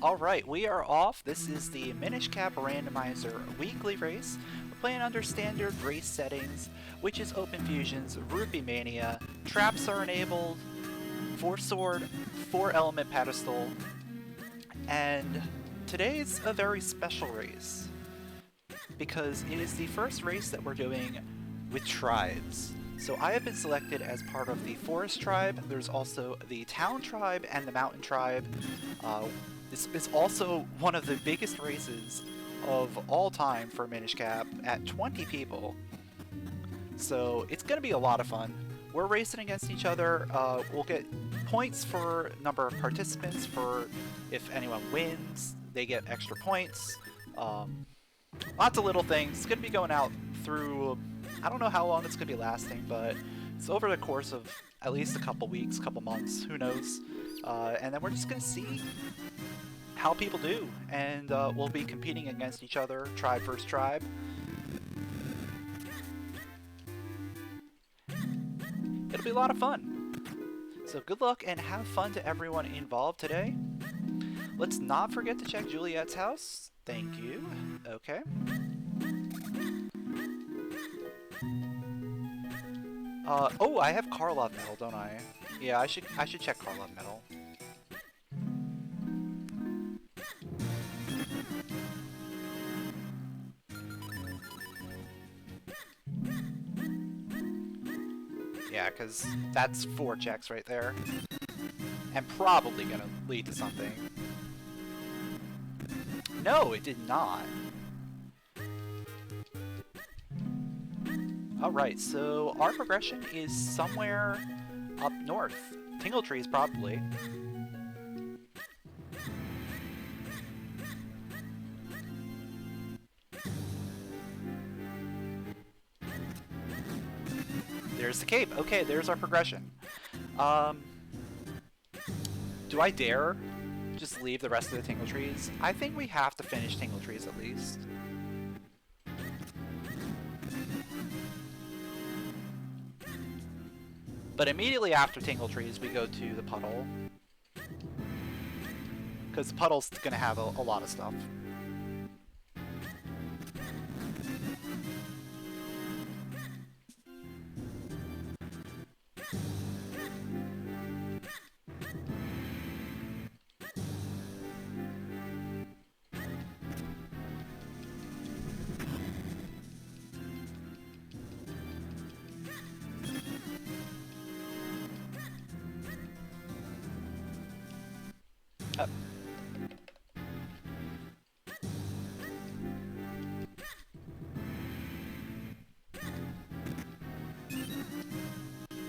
Alright, we are off. This is the Minish Cap Randomizer weekly race. We're playing under standard race settings, which is open fusions, Rupee mania, traps are enabled, 4 sword, 4 element pedestal, and today's a very special race because it is the first race that we're doing with tribes. So I have been selected as part of the forest tribe. There's also the town tribe and the mountain tribe. This is also one of the biggest races of all time for Minish Cap at 20 people. So it's going to be a lot of fun. We're racing against each other. We'll get points for number of participants. For if anyone wins, they get extra points. Lots of little things. It's going to be going out through, I don't know how long it's going to be lasting, but it's over the course of at least a couple weeks, couple months, who knows. And then we're just going to see how people do, and we'll be competing against each other, tribe versus tribe. It'll be a lot of fun. So good luck and have fun to everyone involved today. Let's not forget to check Juliet's house. Thank you. Okay. Oh, I have Karlov metal, don't I? Yeah, I should check Karlov metal. Yeah, because that's 4 checks right there. And probably gonna lead to something. No, it did not. Alright, so our progression is somewhere up north. Tingle trees, probably. There's the cape. Okay, there's our progression. Do I dare just leave the rest of the Tingle Trees? I think we have to finish Tingle Trees at least. But immediately after Tingle Trees, we go to the puddle. Because the puddle's gonna have a lot of stuff.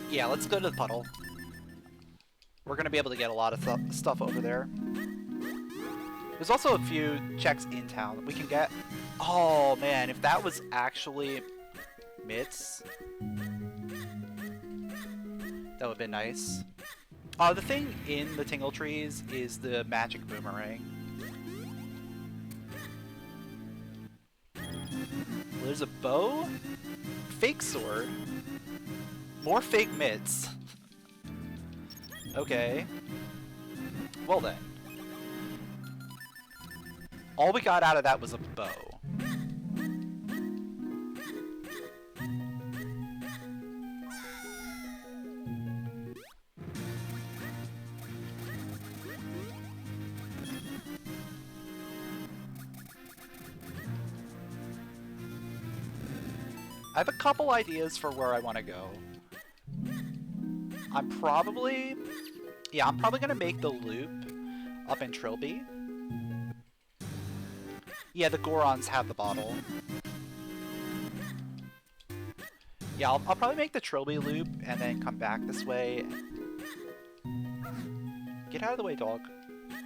Yeah, let's go to the puddle. We're gonna be able to get a lot of stuff over there. There's also a few checks in town that we can get. Oh man, if that was actually mitts, that would've been nice. The thing in the Tingle Trees is the magic boomerang. There's a bow, fake sword, more fake mitts. Okay. Well then. All we got out of that was a bow. I have a couple ideas for where I want to go. I'm probably gonna make the loop up in Trilby. Yeah, the Gorons have the bottle. Yeah, I'll probably make the Trilby loop and then come back this way. Get out of the way, dog.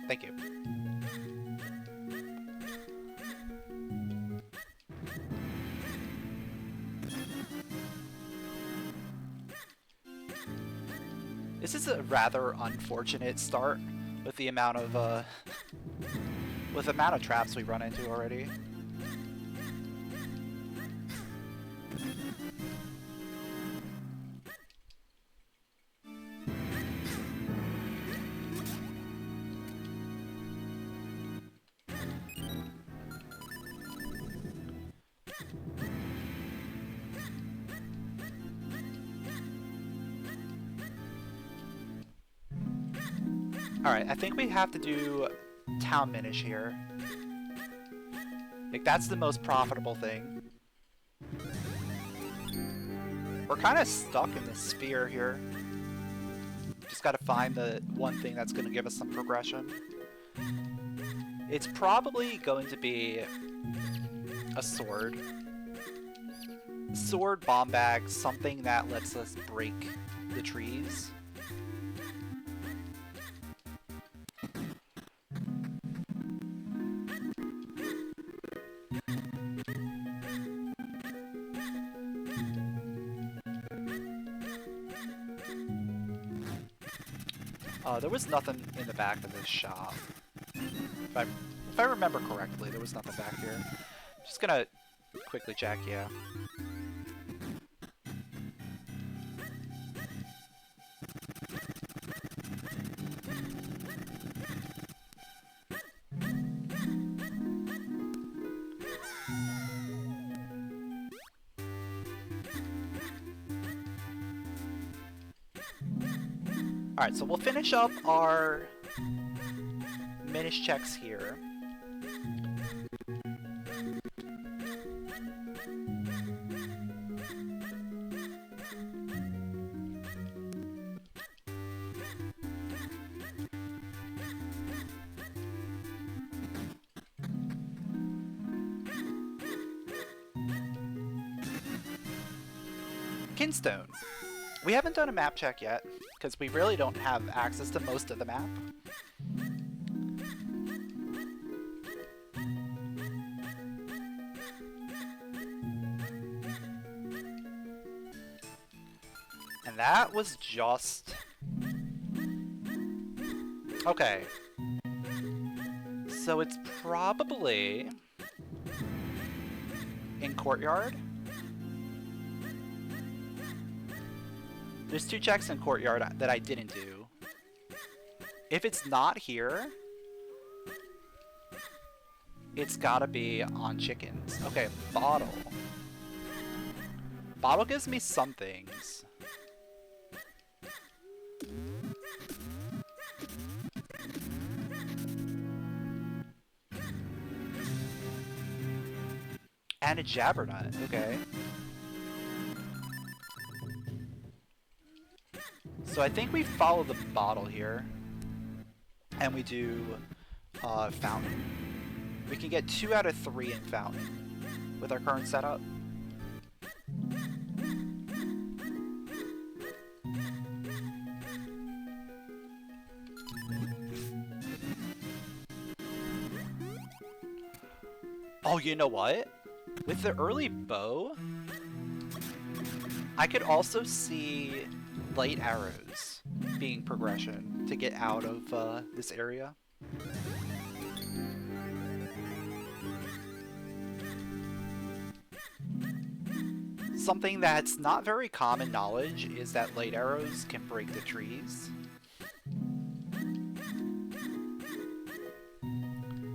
Thank you. This is a rather unfortunate start with the amount of traps we run into already. Alright, I think we have to do Town Minish here. Like, that's the most profitable thing. We're kind of stuck in this sphere here. Just gotta find the one thing that's gonna give us some progression. It's probably going to be a sword. Sword, bomb bag, something that lets us break the trees. There was nothing in the back of this shop. If I remember correctly, there was nothing back here. Just gonna quickly check, yeah. Alright, so we'll finish up our Minish checks here. Kinstone. We haven't done a map check yet, because we really don't have access to most of the map. And that was just... Okay. So it's probably... in Courtyard? There's 2 checks in Courtyard that I didn't do. If it's not here, it's gotta be on chickens. Okay, bottle. Bottle gives me some things. And a jabbernut, okay. So I think we follow the bottle here, and we do fountain. We can get 2 out of 3 in fountain with our current setup. Oh, you know what? With the early bow, I could also see light arrows being progression to get out of this area. Something that's not very common knowledge is that light arrows can break the trees.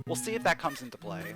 We'll see if that comes into play.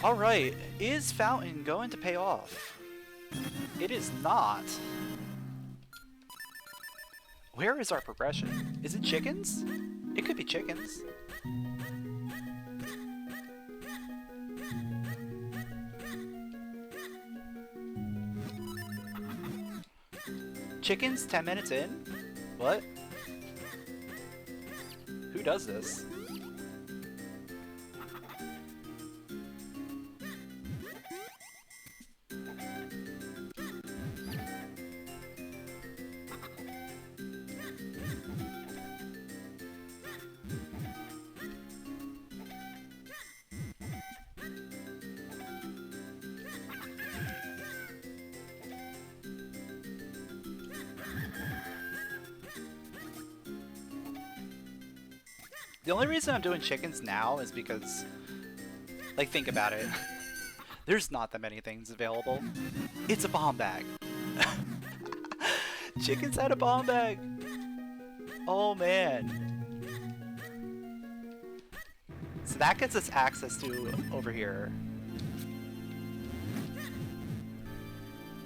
Alright, is Fountain going to pay off? It is not. Where is our progression? Is it chickens? It could be chickens. Chickens 10 minutes in? What? Who does this? The only reason I'm doing chickens now is because, like, think about it. There's not that many things available. It's a bomb bag. Chickens had a bomb bag. Oh man. So that gets us access to over here.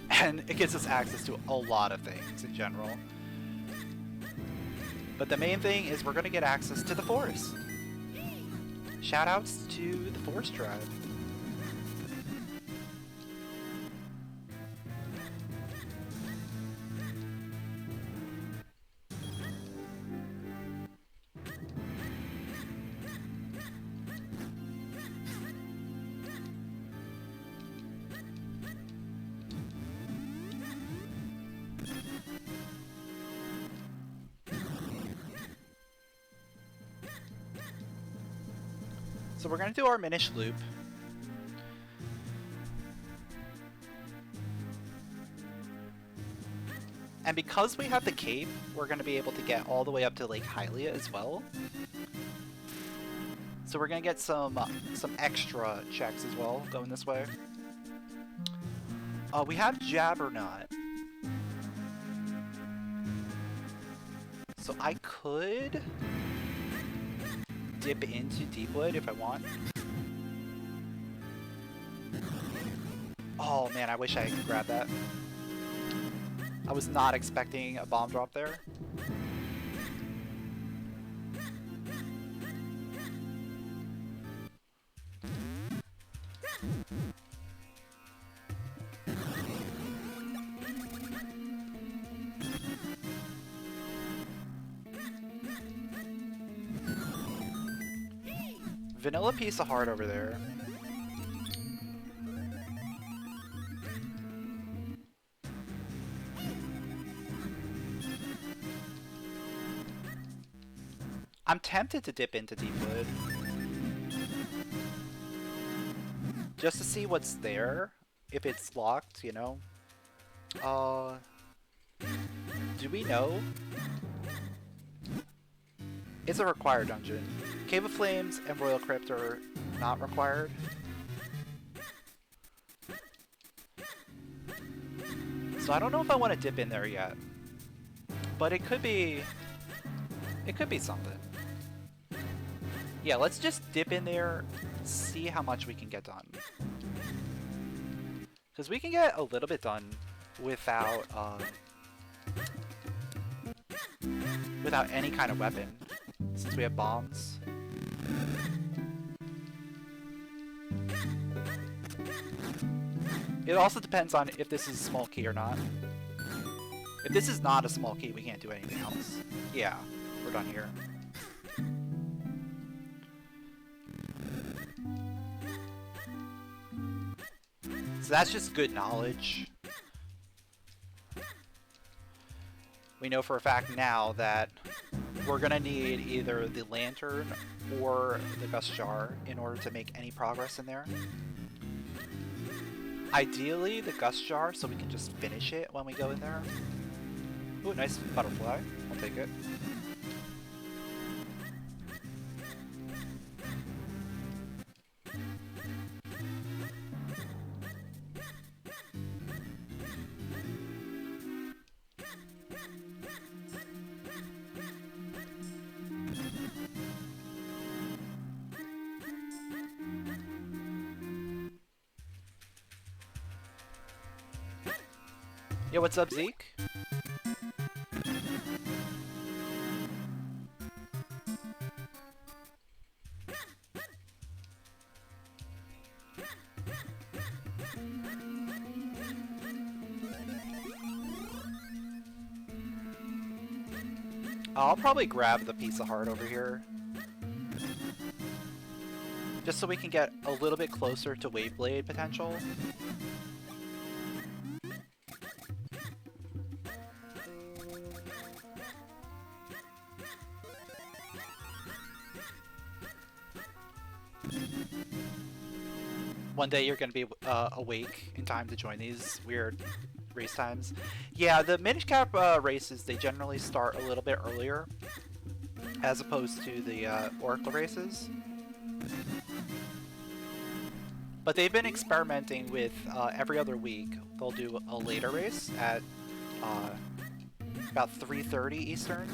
And it gets us access to a lot of things in general. But the main thing is we're going to get access to the forest. Shoutouts to the forest tribe. So we're going to do our Minish loop. And because we have the cape, we're going to be able to get all the way up to Lake Hylia as well. So we're going to get some extra checks as well going this way. We have Jabberknot. So I could dip into Deepwood if I want. Oh man, I wish I could grab that. I was not expecting a bomb drop there. Vanilla piece of heart over there. I'm tempted to dip into Deepwood. Just to see what's there. If it's locked, you know. Do we know? It's a required dungeon. Cave of Flames and Royal Crypt are not required. So I don't know if I want to dip in there yet. But it could be something. Yeah, let's just dip in there, see how much we can get done. Because we can get a little bit done without any kind of weapon, since we have bombs. It also depends on if this is a small key or not. If this is not a small key, we can't do anything else. Yeah, we're done here. So that's just good knowledge. We know for a fact now that we're gonna need either the lantern or the gust jar in order to make any progress in there. Ideally the gust jar so we can just finish it when we go in there. Ooh, nice butterfly. I'll take it. Yo, what's up, Zeke? I'll probably grab the piece of heart over here. Just so we can get a little bit closer to Waveblade potential. One day you're going to be awake in time to join these weird race times. Yeah, the Minish Cap races, they generally start a little bit earlier. as opposed to the Oracle races. But they've been experimenting with every other week. They'll do a later race at about 3:30 Eastern.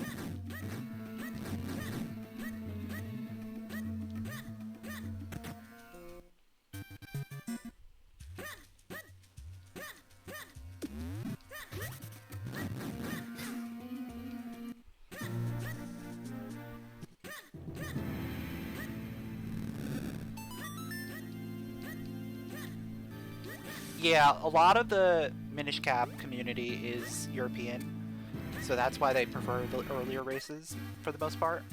Yeah, a lot of the Minish Cap community is European, so that's why they prefer the earlier races for the most part.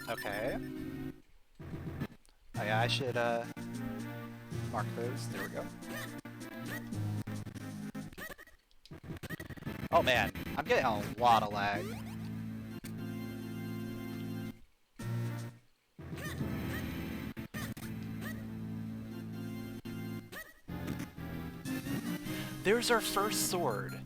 Okay. Oh yeah, I should mark those. There we go. Oh man, I'm getting a lot of lag. There's our first sword.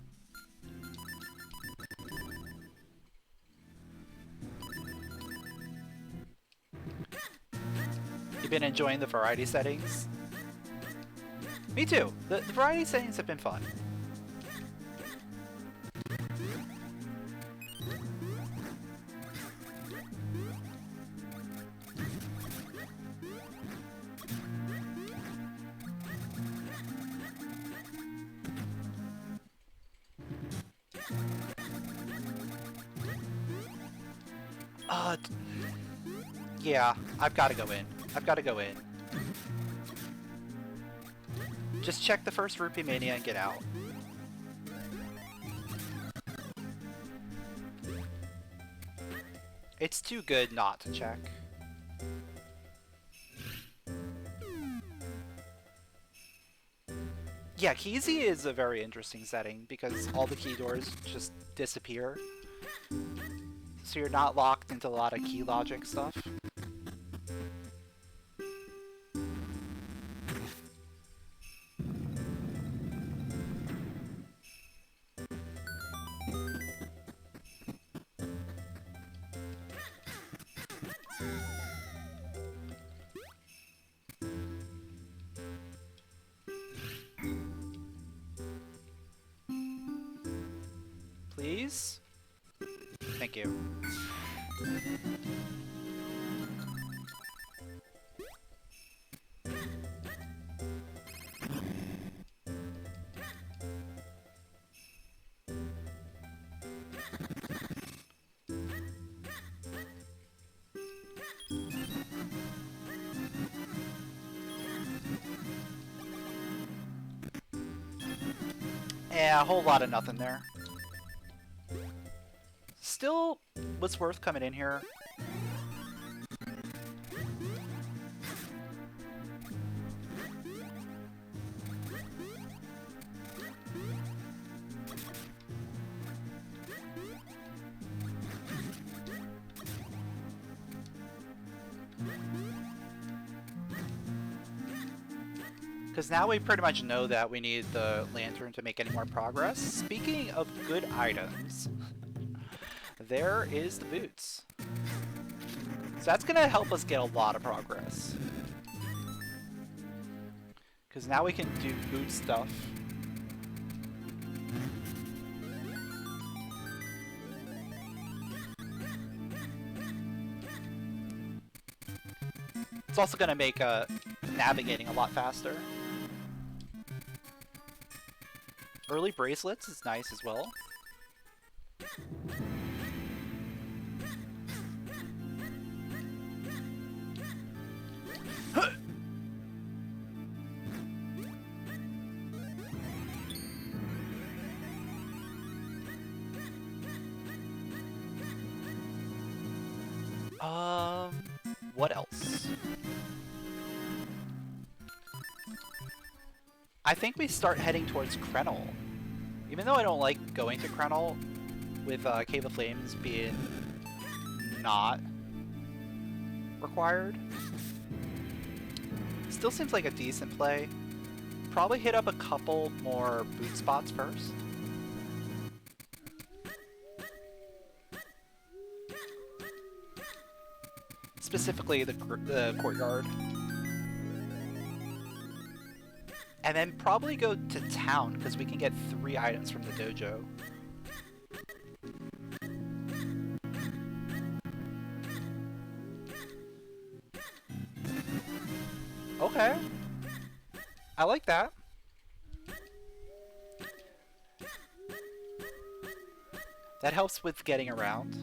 You been enjoying the variety settings? Me too. The variety settings have been fun. Yeah, I've got to go in. I've got to go in. Just check the first Rupee mania and get out. It's too good not to check. Yeah, Keezy is a very interesting setting because all the key doors just disappear. So you're not locked into a lot of key logic stuff. Please? Thank you. Yeah, a whole lot of nothing there. Still was worth coming in here. Because now we pretty much know that we need the lantern to make any more progress. Speaking of good items, there is the boots. So that's going to help us get a lot of progress. Because now we can do boot stuff. It's also going to make navigating a lot faster. Early bracelets is nice as well. What else? I think we start heading towards Krenel. Even though I don't like going to Krenel, with Cave of Flames being not required. Still seems like a decent play. Probably hit up a couple more boot spots first. Specifically the courtyard. And then probably go to town, because we can get 3 items from the dojo. Okay. I like that. That helps with getting around.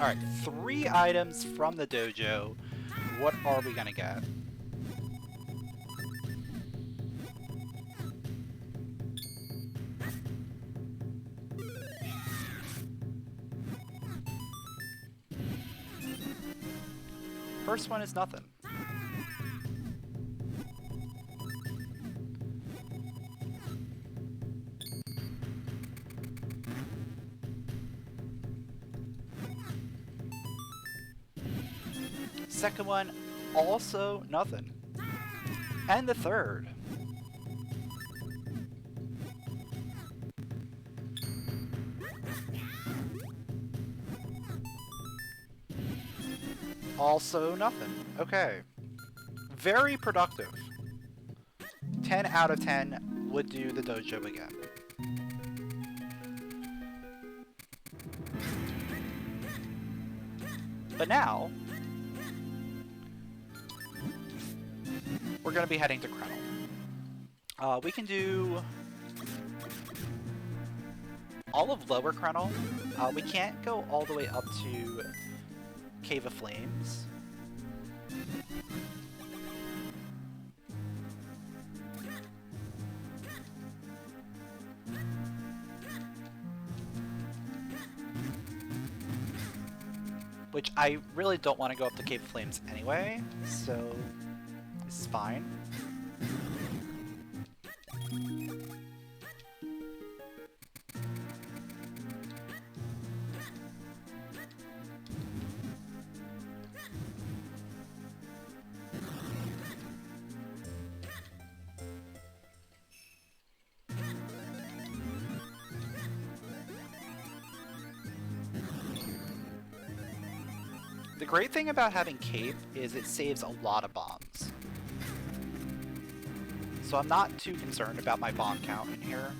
Alright, 3 items from the dojo. What are we gonna get? First one is nothing. Second one, also nothing. And the third. Also nothing. Okay. Very productive. 10 out of 10 would do the dojo again. But now, we're going to be heading to Krenel. We can do all of Lower Krenel. We can't go all the way up to Cave of Flames. Which I really don't want to go up to Cave of Flames anyway, so this is fine. The great thing about having Cape is it saves a lot of bombs. So I'm not too concerned about my bomb count in here.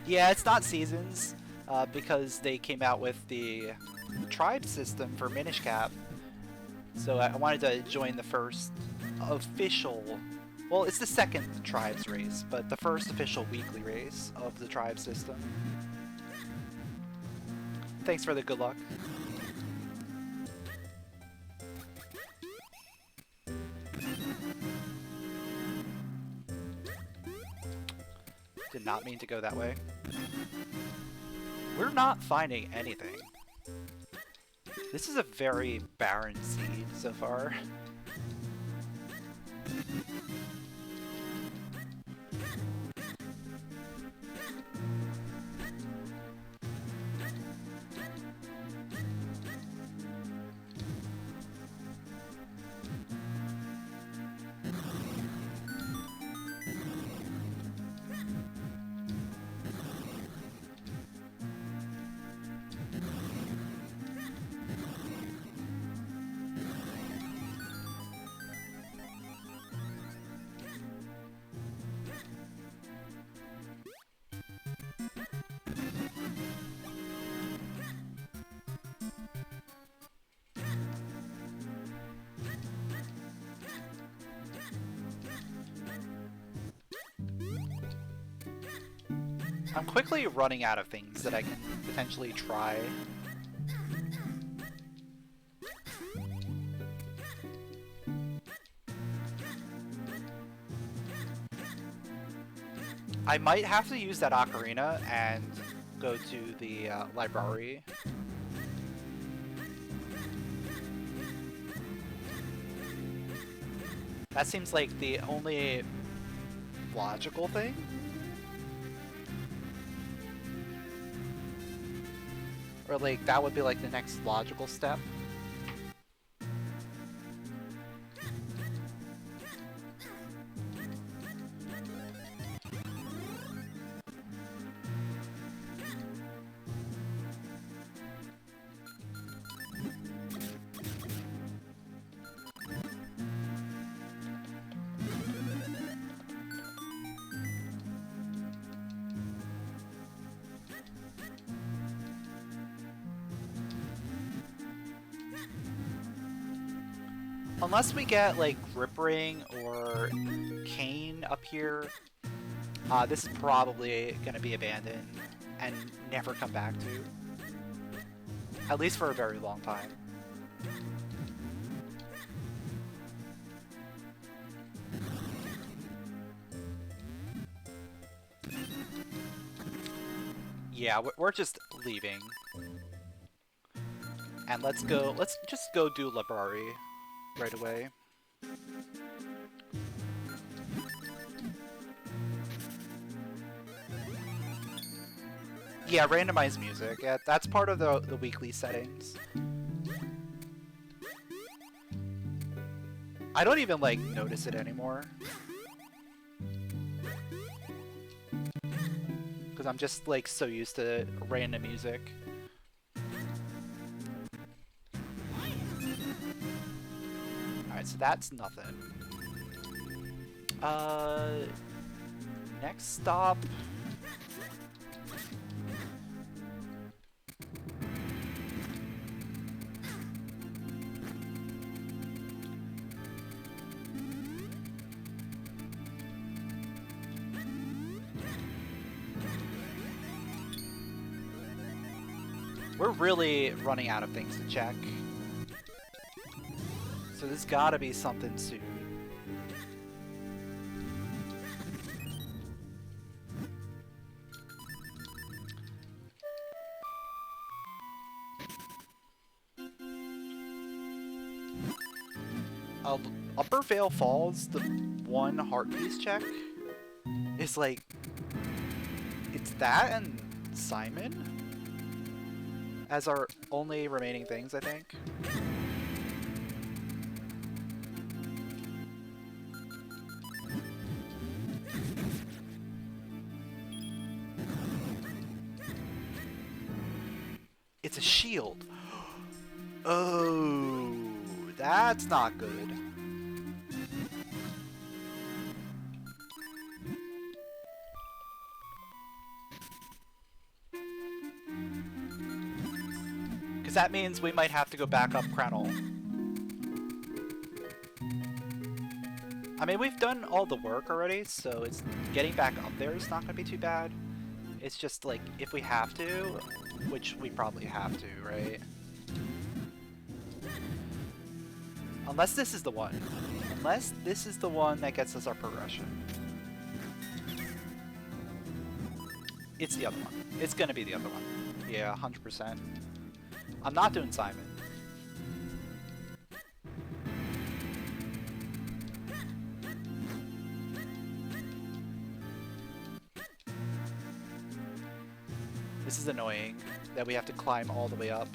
Yeah, it's not seasons. Because they came out with the tribe system for Minish Cap. So I wanted to join the first official, well, it's the second tribes race, but the first official weekly race of the tribe system. Thanks for the good luck. Did not mean to go that way. We're not finding anything. This is a very barren seed so far. I'm quickly running out of things that I can potentially try. I might have to use that ocarina and go to the library. That seems like the only logical thing. Or like, that would be like the next logical step. Unless we get, like, Grip Ring or Cane up here, this is probably gonna be abandoned and never come back to. At least for a very long time. Yeah, we're just leaving. And let's just go do Library right away. Yeah, randomized music. Yeah, that's part of the weekly settings. I don't even, like, notice it anymore. Because I'm just, like, so used to random music. Alright, so that's nothing. Next stop... We're really running out of things to check. So there's gotta be something soon. Upper Vale Falls, the one heart piece check, is like... It's that and Simon? As our only remaining things, I think. It's a shield. Oh, that's not good. That means we might have to go back up Krenel. I mean, we've done all the work already, so it's getting back up there is not going to be too bad. It's just like, if we have to, which we probably have to, right? Unless this is the one. Unless this is the one that gets us our progression. It's the other one. It's going to be the other one. Yeah, 100%. I'm not doing Simon. This is annoying that we have to climb all the way up.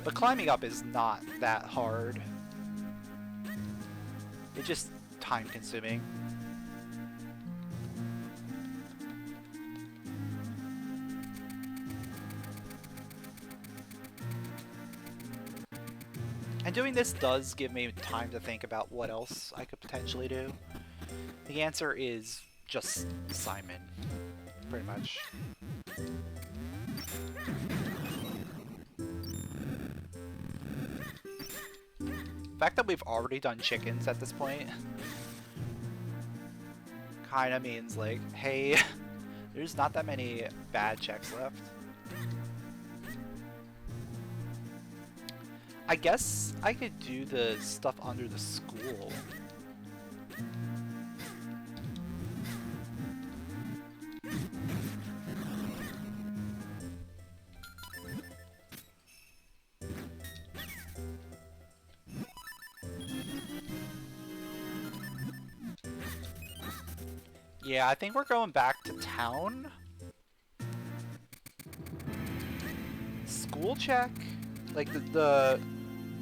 But climbing up is not that hard. It's just time consuming. And doing this does give me time to think about what else I could potentially do. The answer is just Simon, pretty much. fact that we've already done chickens at this point kind of means like, hey, there's not that many bad checks left. I guess I could do the stuff under the school. Yeah, I think we're going back to town. School check? Like the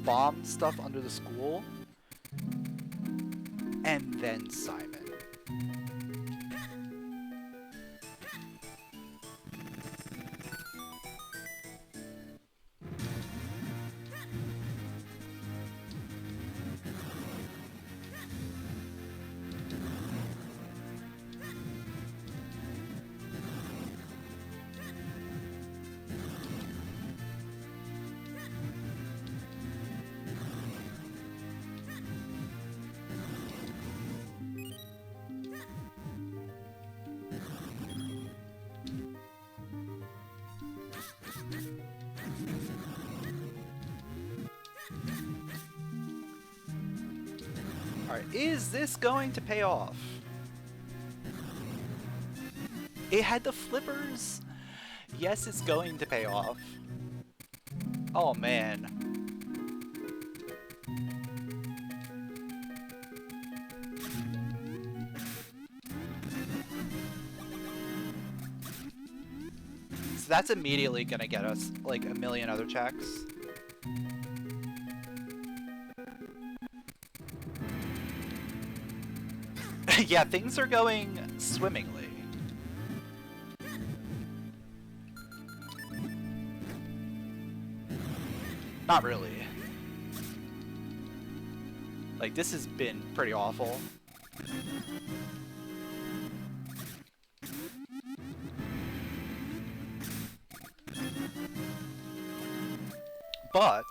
bomb stuff under the school? And then Simon. Alright, is this going to pay off? It had the flippers! Yes, it's going to pay off. Oh man. So that's immediately gonna get us like a million other checks. Yeah, things are going swimmingly. Not really. Like, this has been pretty awful. But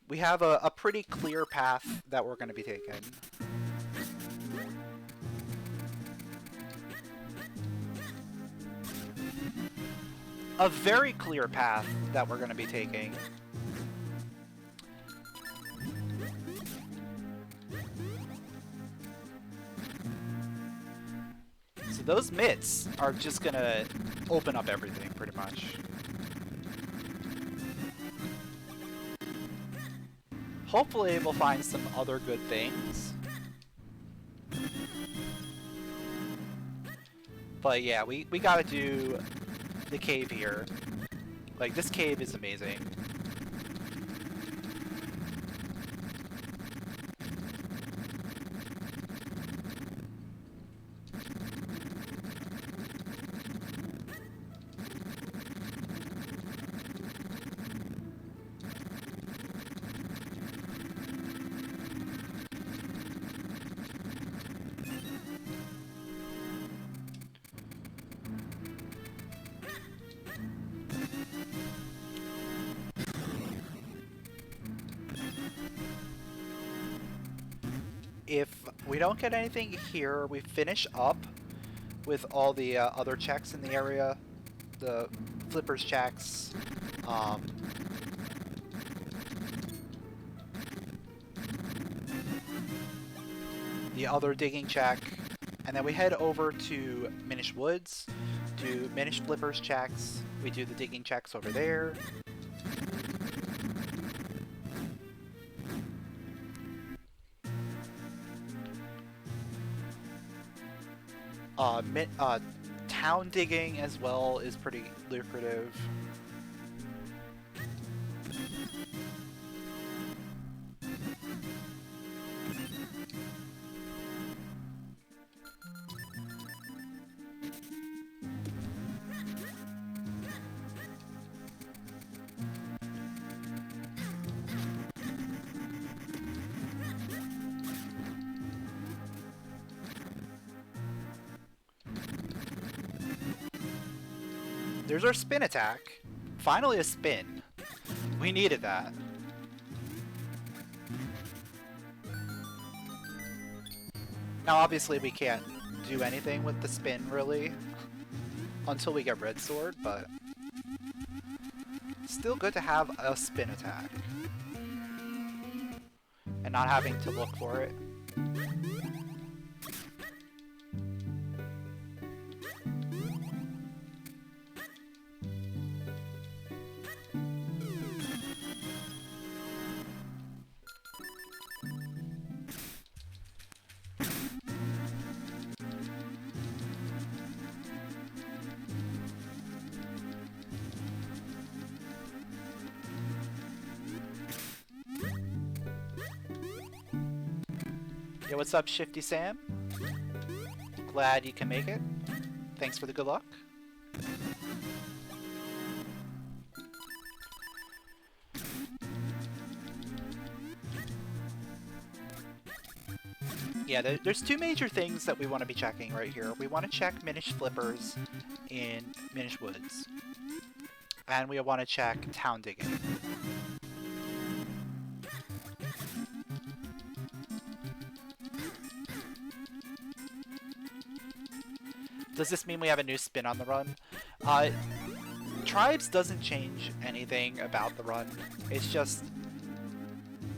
we have a pretty clear path that we're going to be taking. A very clear path that we're going to be taking. So those mitts are just going to open up everything, pretty much. Hopefully we'll find some other good things. But yeah, we gotta do the cave here. Like, this cave is amazing. If we don't get anything here, we finish up with all the other checks in the area. The flippers checks. The other digging check. And then we head over to Minish Woods, do Minish flippers checks. We do the digging checks over there. Town digging as well is pretty lucrative. There's our spin attack. Finally a spin. We needed that. Now obviously we can't do anything with the spin really until we get red sword, but still good to have a spin attack and not having to look for it. Yo, what's up, Shifty Sam? Glad you can make it. Thanks for the good luck. Yeah, there's two major things that we want to be checking right here. We want to check Minish Flippers in Minish Woods. And we want to check Town Digging. Does this mean we have a new spin on the run? Tribes doesn't change anything about the run. It's just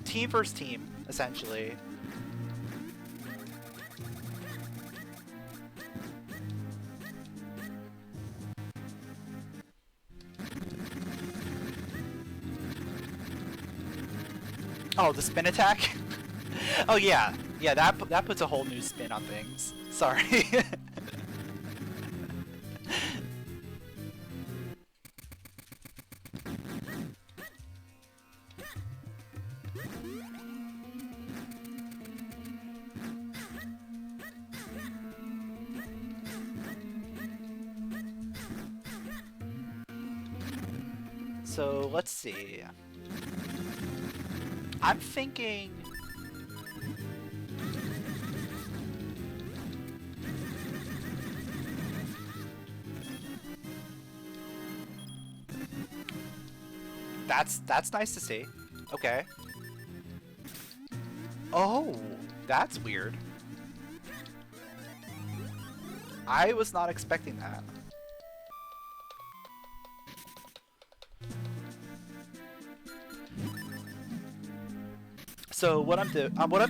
team versus team, essentially. Oh, the spin attack? Oh yeah. Yeah, that puts a whole new spin on things. Sorry. So, let's see. I'm thinking... That's nice to see. Okay. Oh, that's weird. I was not expecting that. So what I'm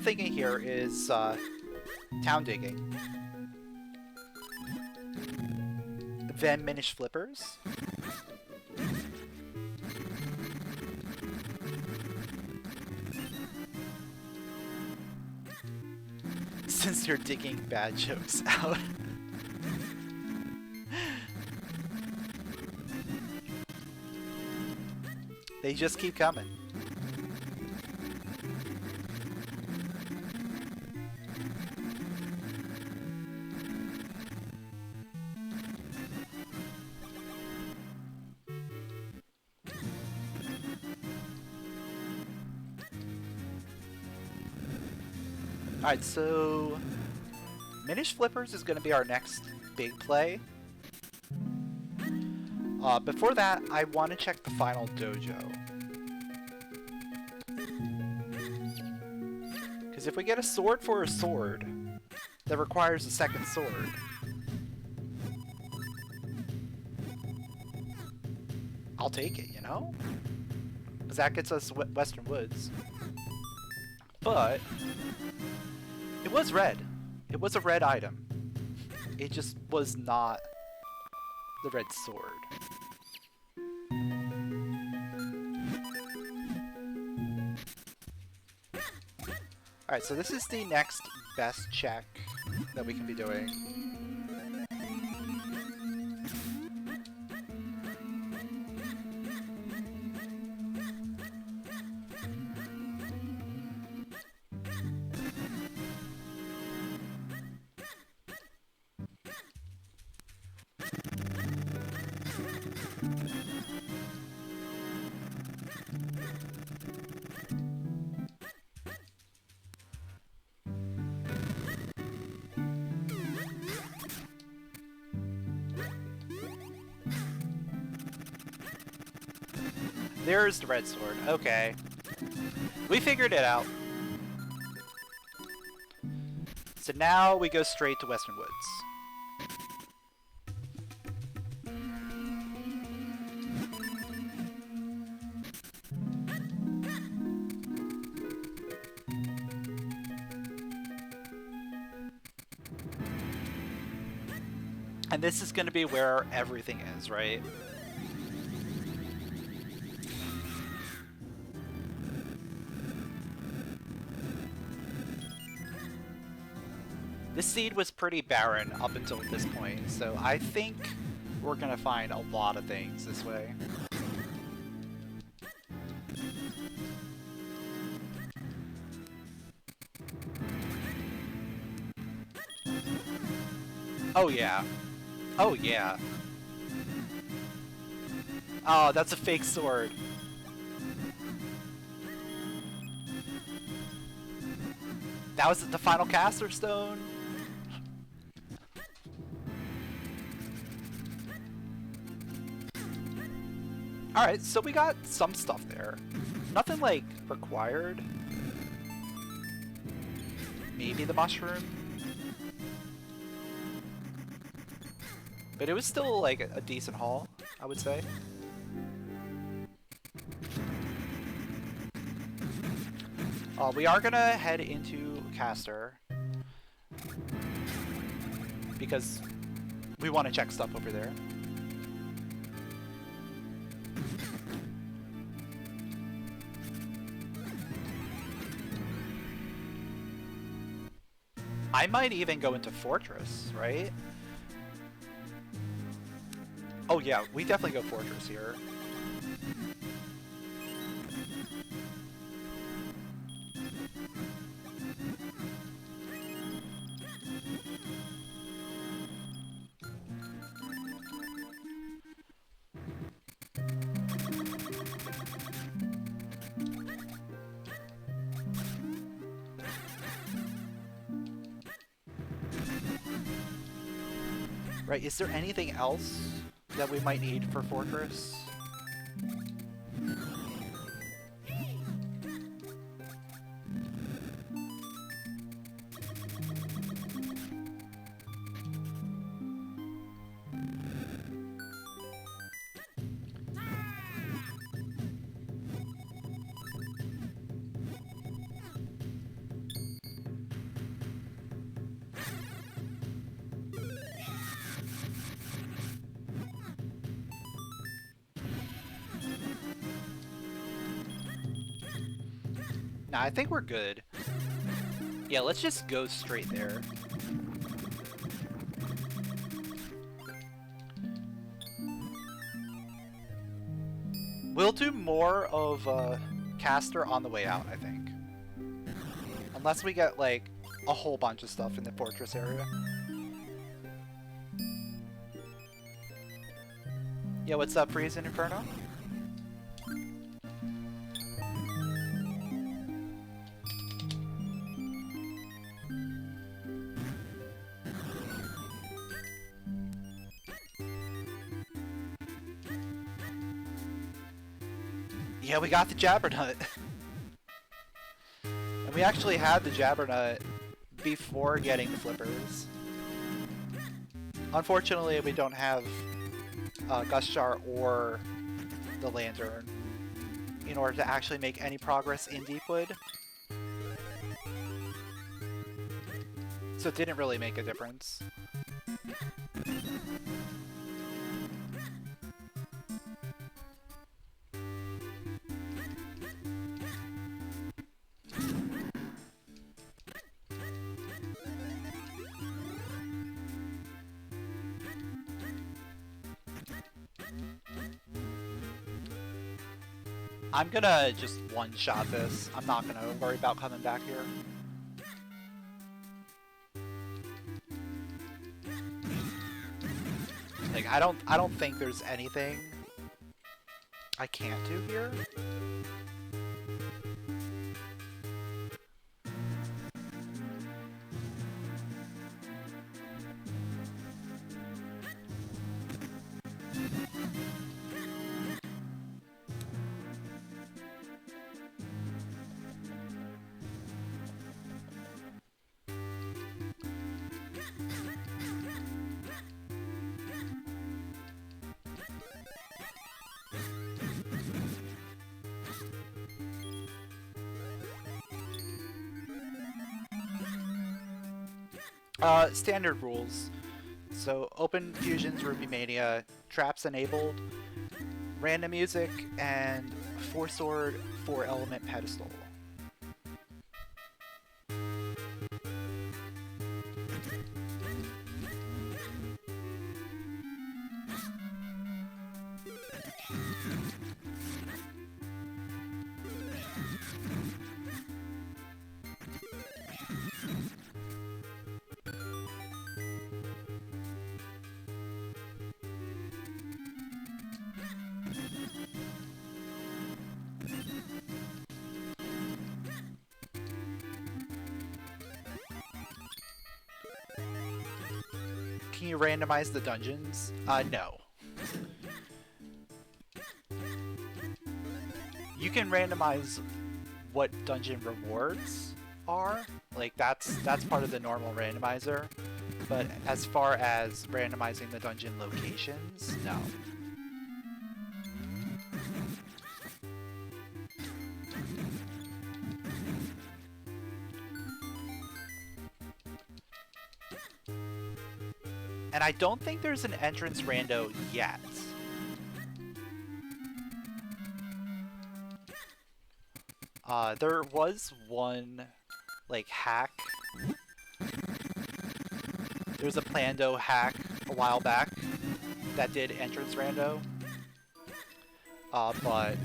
thinking here is town digging, then Minish Flippers, since you're digging bad jokes out. They just keep coming. Alright, so Minish Flippers is going to be our next big play. Before that, I want to check the final dojo. Because if we get a sword for a sword, that requires a second sword. I'll take it, you know? Because that gets us Western Woods. But it was red. It was a red item. It just was not the red sword. Alright, so this is the next best check that we can be doing. There's the red sword. Okay. We figured it out. So now we go straight to Western Woods. And this is going to be where everything is, right? This seed was pretty barren up until this point, so I think we're going to find a lot of things this way. Oh yeah. Oh yeah. Oh, that's a fake sword. That was the final caster stone. Alright, so we got some stuff there. Nothing like required. Maybe the mushroom. But it was still like a decent haul, I would say. We are gonna head into Caster because we want to check stuff over there. I might even go into Fortress, right? Oh yeah, we definitely go Fortress here. Right, is there anything else that we might need for Fortress? Nah, I think we're good. Yeah, let's just go straight there. We'll do more of Caster on the way out, I think. Unless we get, like, a whole bunch of stuff in the Fortress area. Yeah, what's up, Freeze and Inferno? Yeah, we got the Jabbernut. And we actually had the Jabbernut before getting the Flippers. Unfortunately, we don't have Gustjar or the Lantern in order to actually make any progress in Deepwood. So it didn't really make a difference. I'm gonna just one-shot this. I'm not gonna worry about coming back here. Like, I don't think there's anything I can't do here. Standard rules. So open fusions, Rupee Mania, traps enabled, random music, and 4-sword, 4-element pedestal. Can you randomize the dungeons? No. You can randomize what dungeon rewards are. Like that's part of the normal randomizer. But as far as randomizing the dungeon locations, no. And I don't think there's an entrance rando yet. There was one, like, hack. There was a Plando hack a while back that did entrance rando. But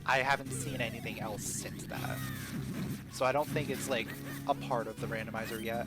I haven't seen anything else since that. So I don't think it's, like, a part of the randomizer yet.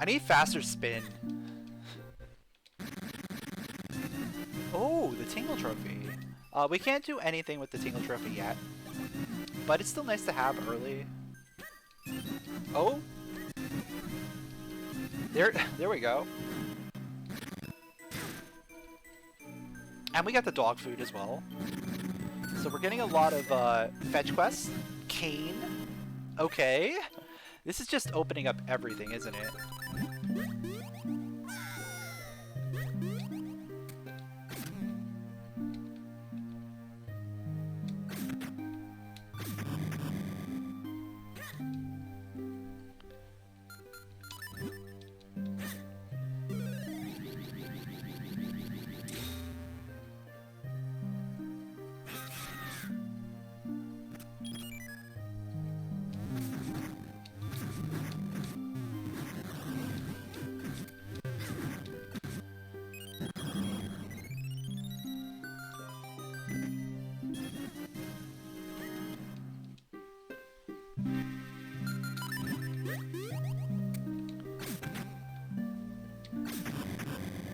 I need faster spin. Oh, the Tingle Trophy. We can't do anything with the Tingle Trophy yet, but it's still nice to have early. Oh, there we go. And we got the dog food as well. So we're getting a lot of fetch quests. Cane. Okay. This is just opening up everything, isn't it?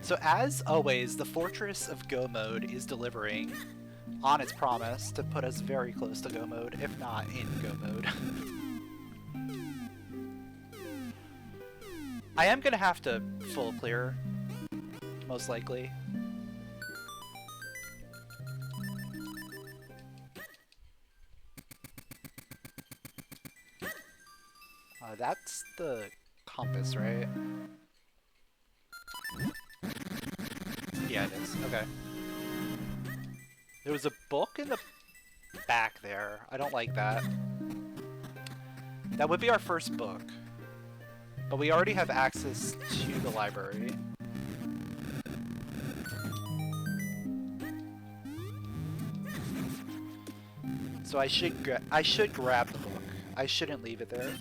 So as always, the Fortress of Go Mode is delivering on its promise to put us very close to Go Mode, if not in Go Mode. I am going to have to full clear, most likely. That's the compass, right? Yeah, it is. Okay. There was a book in the back there. I don't like that. That would be our first book. But we already have access to the library. So I should grab the book. I shouldn't leave it there.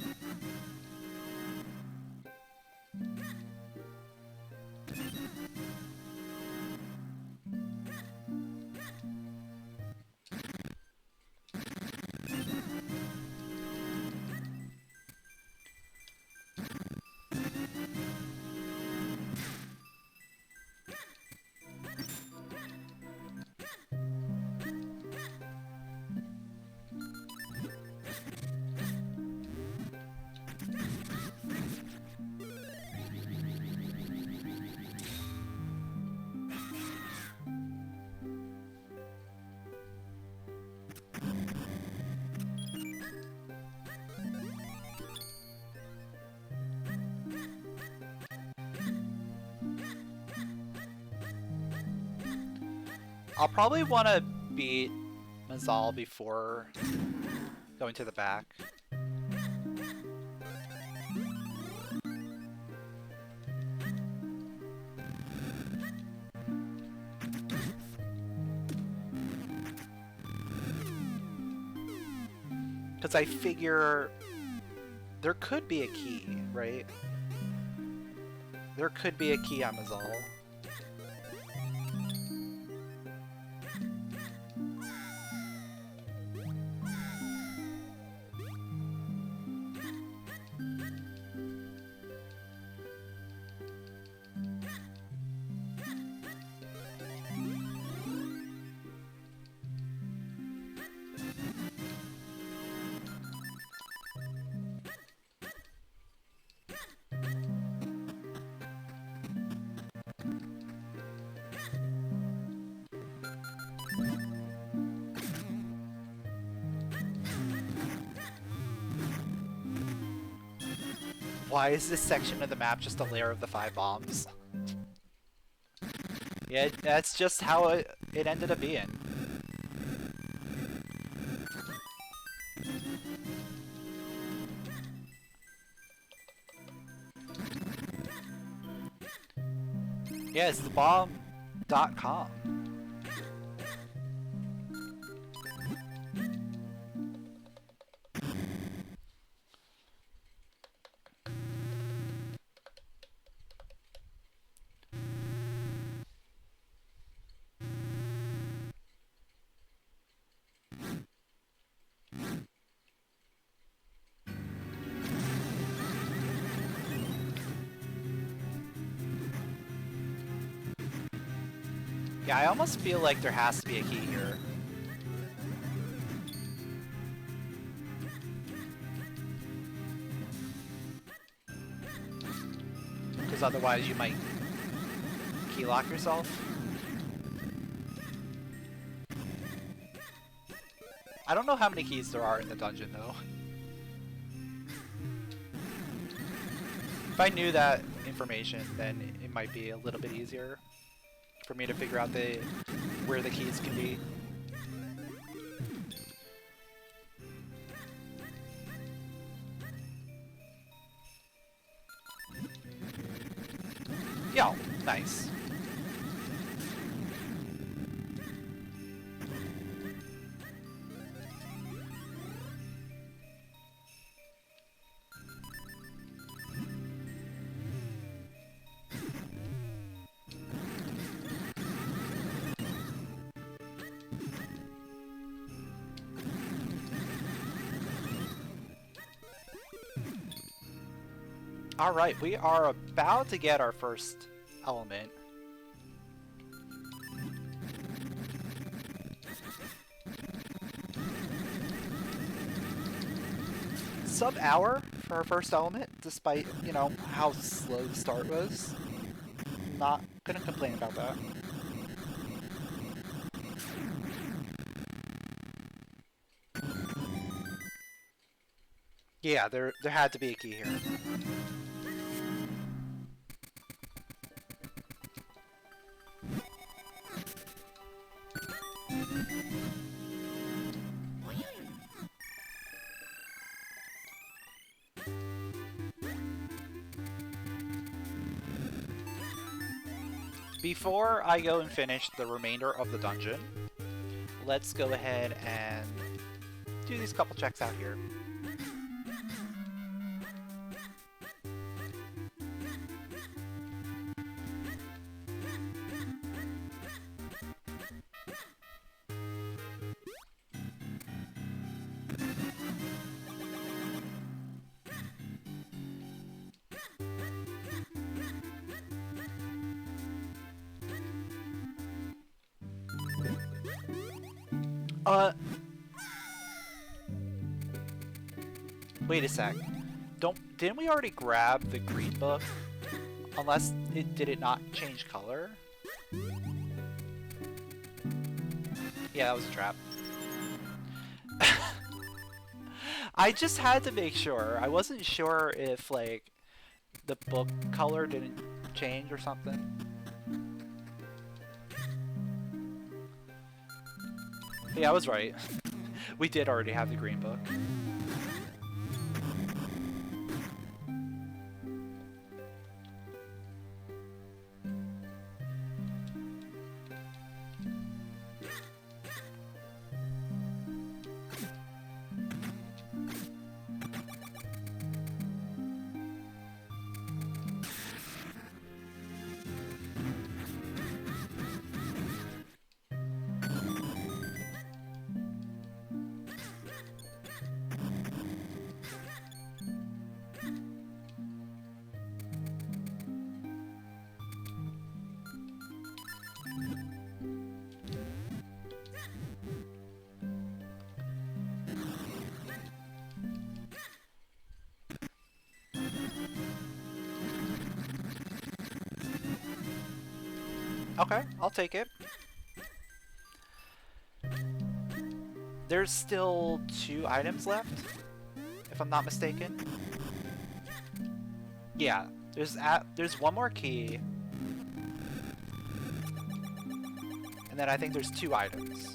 I'll probably want to beat Mazal before going to the back. Because I figure there could be a key, right? There could be a key on Mazal. Why is this section of the map just a layer of the 5 bombs? Yeah, that's just how it ended up being. Yeah, it's the bomb.com. Yeah, I almost feel like there has to be a key here. Because otherwise you might key lock yourself. I don't know how many keys there are in the dungeon though. If I knew that information, then it might be a little bit easier for me to figure out where the keys can be. Yo, nice. Alright, we are about to get our first element. Sub-hour for our first element, despite, you know, how slow the start was. Not gonna complain about that. Yeah, there had to be a key here. Before I go and finish the remainder of the dungeon, let's go ahead and do these couple checks out here. Wait a sec. Didn't we already grab the green book? Unless did it not change color? Yeah, that was a trap. I just had to make sure. I wasn't sure if like the book color didn't change or something. Yeah, I was right. We did already have the green book. Okay, I'll take it. There's still 2 items left, if I'm not mistaken. Yeah, there's 1 more key. And then I think there's 2 items.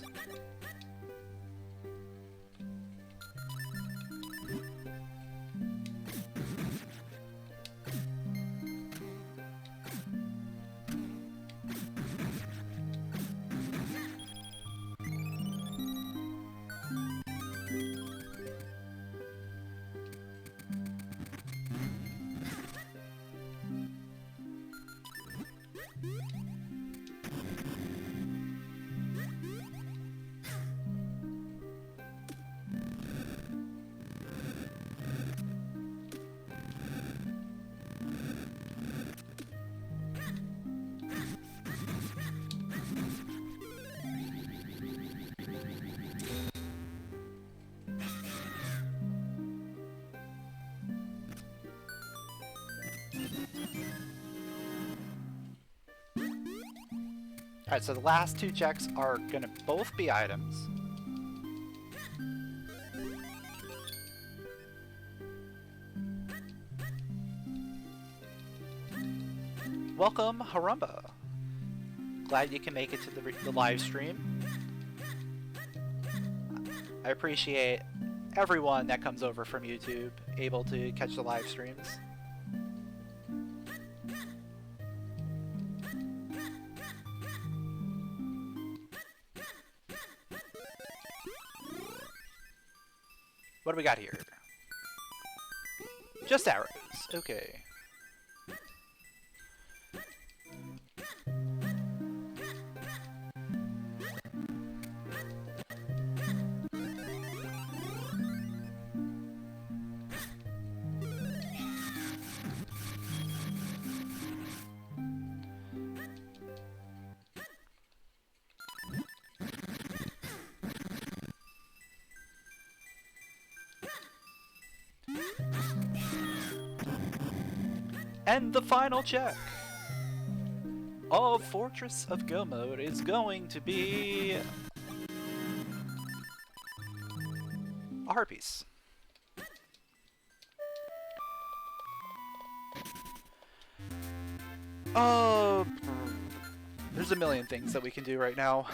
Alright, so the last 2 checks are gonna both be items. Welcome, Harumba. Glad you can make it to the live stream. I appreciate everyone that comes over from YouTube, able to catch the live streams. What do we got here? Just arrows. Okay. And the final check of Fortress of Go mode is going to be a Harpies. Oh, there's a million things that we can do right now.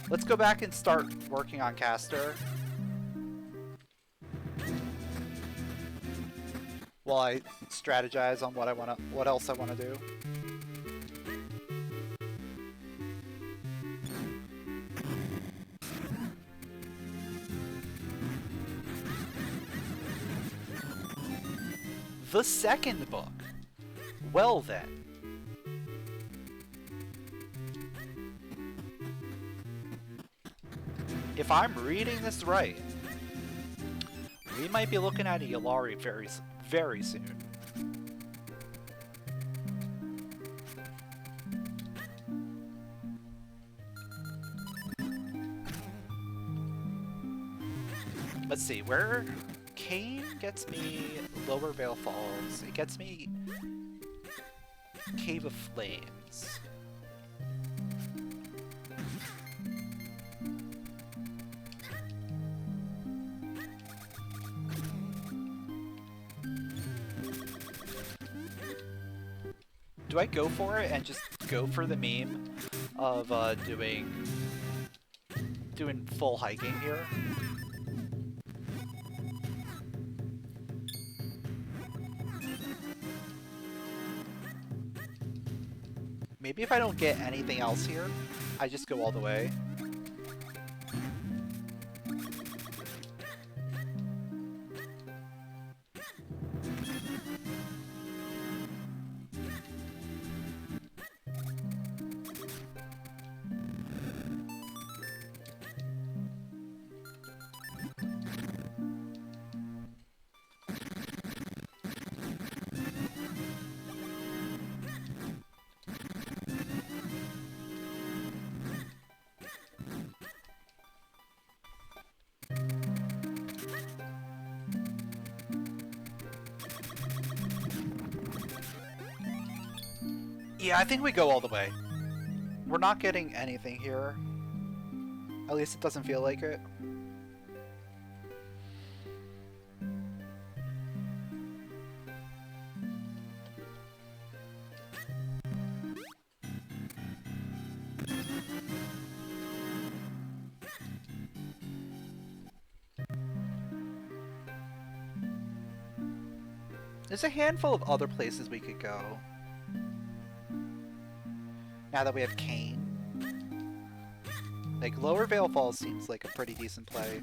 Let's go back and start working on Caster. While I strategize on what else I wanna do. The second book. Well then. If I'm reading this right, we might be looking at a Yalari very soon. Let's see, where Kane gets me Lower Vale Falls, it gets me Cave of Flames. Do I go for it and just go for the meme of doing doing full hiking here. Maybe if I don't get anything else here, I just go all the way. Yeah, I think we go all the way. We're not getting anything here. At least it doesn't feel like it. There's a handful of other places we could go. Now that we have Kane. Like, Lower Vale Falls seems like a pretty decent play.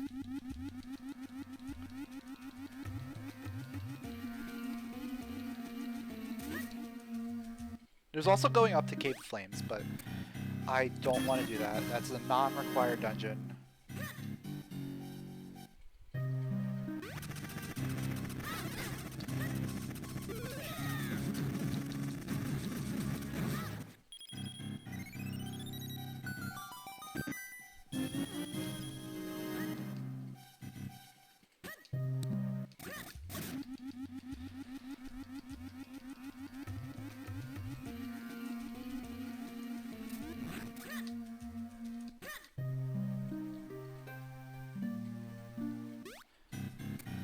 There's also going up to Cave of Flames, but I don't want to do that. That's a non-required dungeon.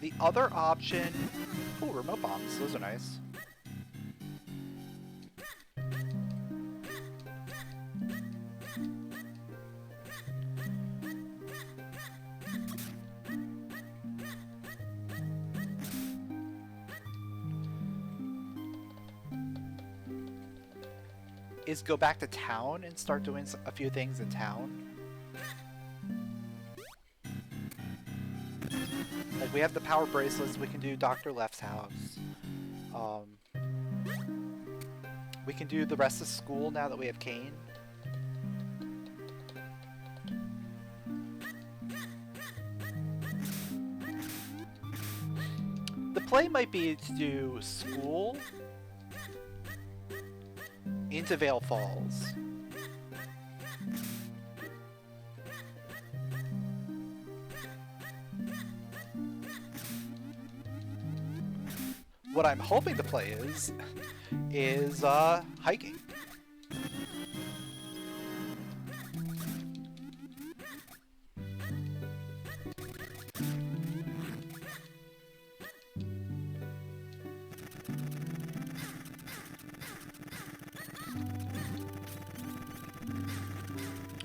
The other option... Oh, remote bombs. Those are nice. Is go back to town and start doing a few things in town. Like, we have the power bracelets, we can do Dr. Left's house. We can do the rest of school now that we have Kane. The play might be to do school into Vale Falls. What I'm hoping the play is hiking.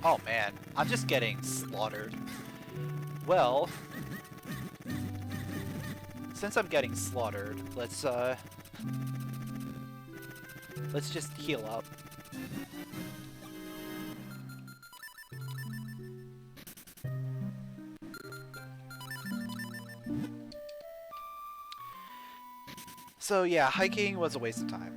Oh man, I'm just getting slaughtered. Well, since I'm getting slaughtered, let's just heal up. So yeah, hiking was a waste of time.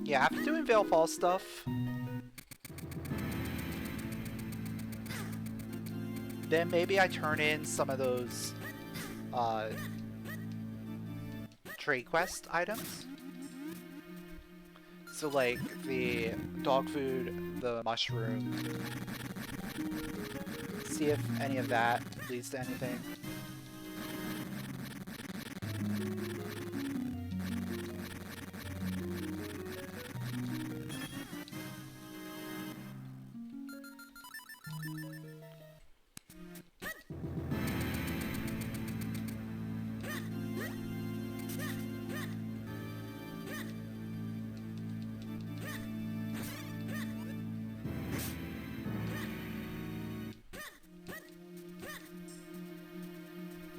Yeah, after doing Veil Fall stuff, then maybe I turn in some of those trade quest items. So like the dog food, the mushroom. See if any of that leads to anything.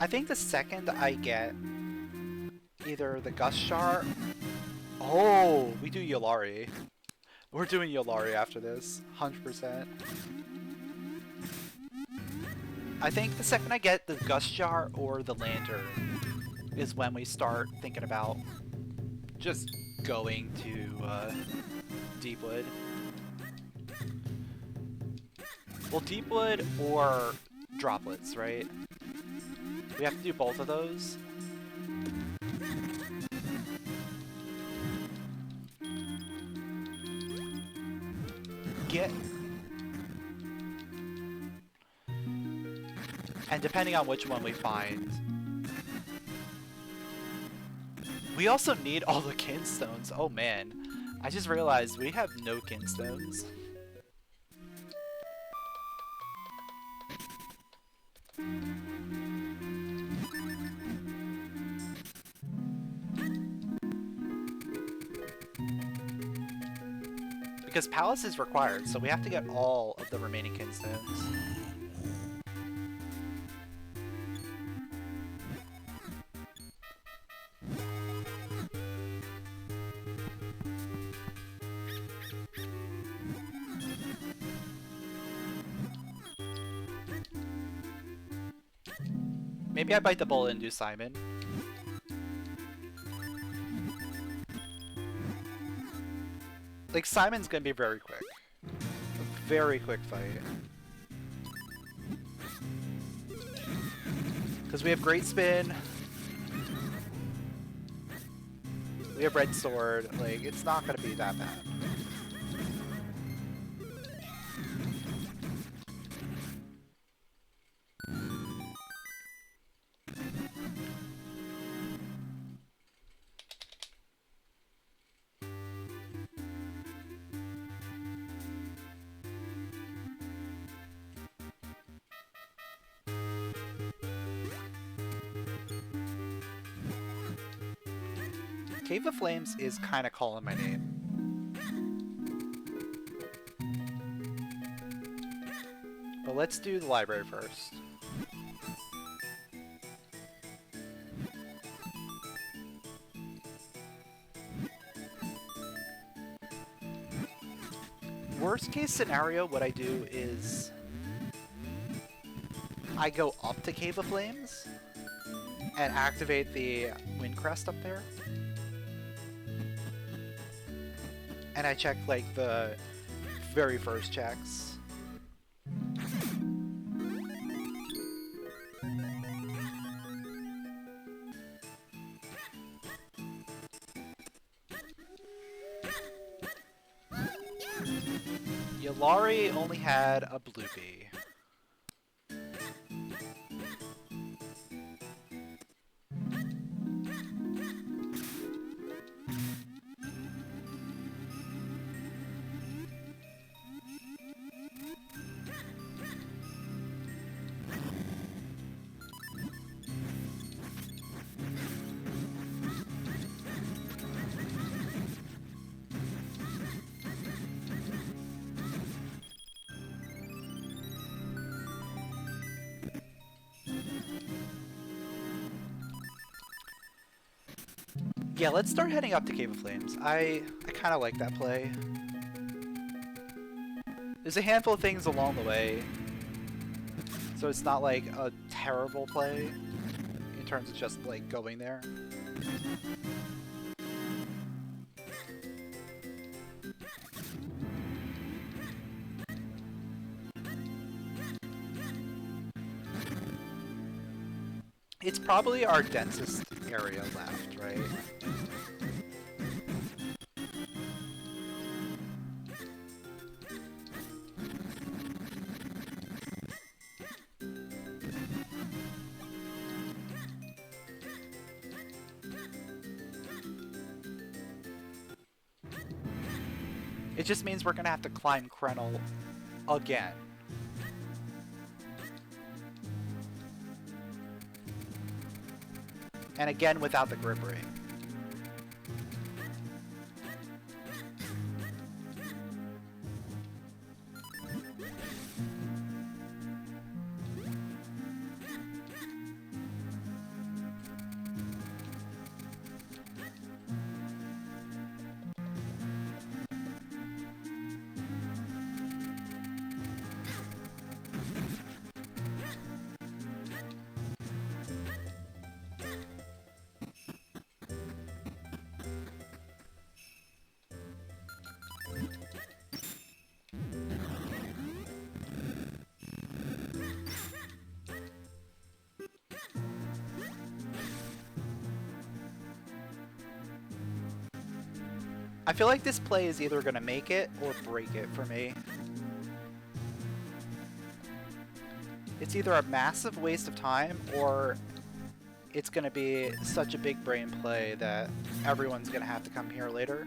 I think the second I get either the Gust Jar... Oh, we do Yolari. We're doing Yolari after this, 100%. I think the second I get the Gust Jar or the Lantern is when we start thinking about just going to Deepwood. Well, Deepwood or Droplets, right? We have to do both of those. And depending on which one we find. We also need all the kinstones. Oh man. I just realized we have no kinstones. Because Palace is required, so we have to get all of the remaining kinstones. Maybe I bite the bullet and do Simon. Like, Simon's gonna be very quick. A very quick fight. Because we have Great Spin. We have Red Sword. Like, it's not gonna be that bad. Cave of Flames is kind of calling my name. But let's do the library first. Worst case scenario, what I do is I go up to Cave of Flames and activate the Wind Crest up there. And I check, like, the very first checks. Yolari only had a Bloopy. Yeah, let's start heading up to Cave of Flames. I kind of like that play. There's a handful of things along the way, so it's not like a terrible play in terms of just like going there. It's probably our densest area left, right? It just means we're gonna have to climb Krenel again. And again without the grip ring. I feel like this play is either gonna make it or break it for me. It's either a massive waste of time or it's gonna be such a big brain play that everyone's gonna have to come here later.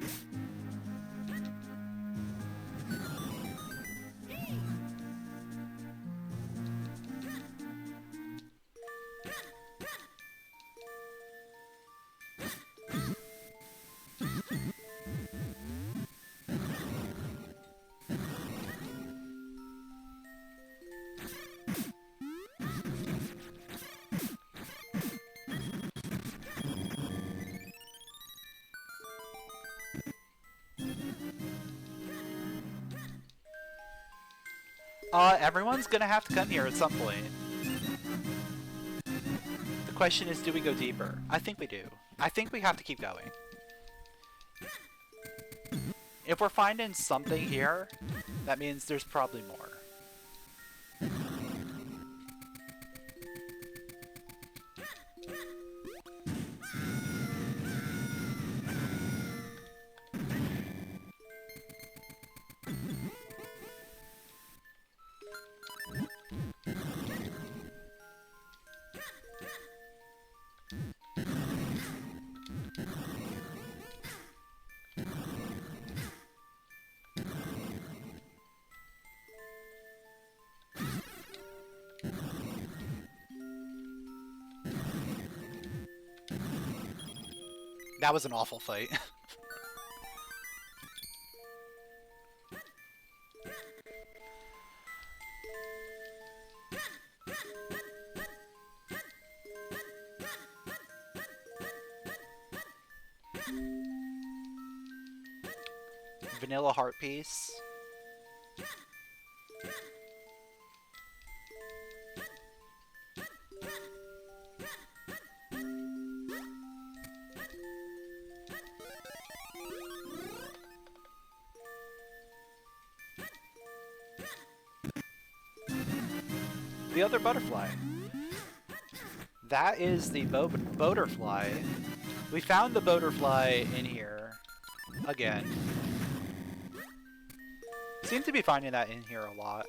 Everyone's gonna have to come here at some point. The question is, do we go deeper? I think we do. I think we have to keep going. If we're finding something here, that means there's probably more. That was an awful fight. Vanilla heart piece. The other butterfly. That is the boaterfly. We found the boaterfly in here again. Seem to be finding that in here a lot.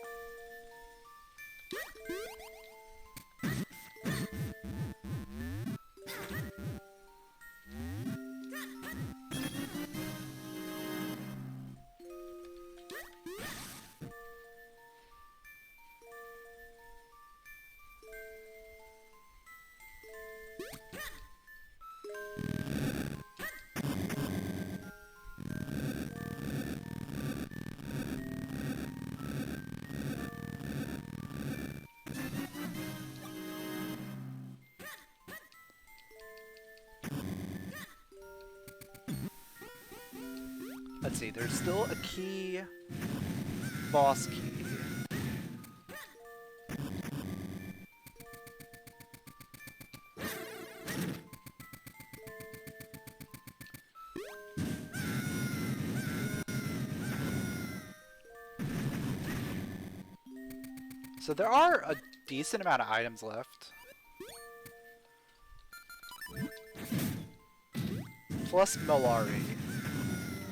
Let's see, there's still a key, boss key. So there are a decent amount of items left. plus Molari.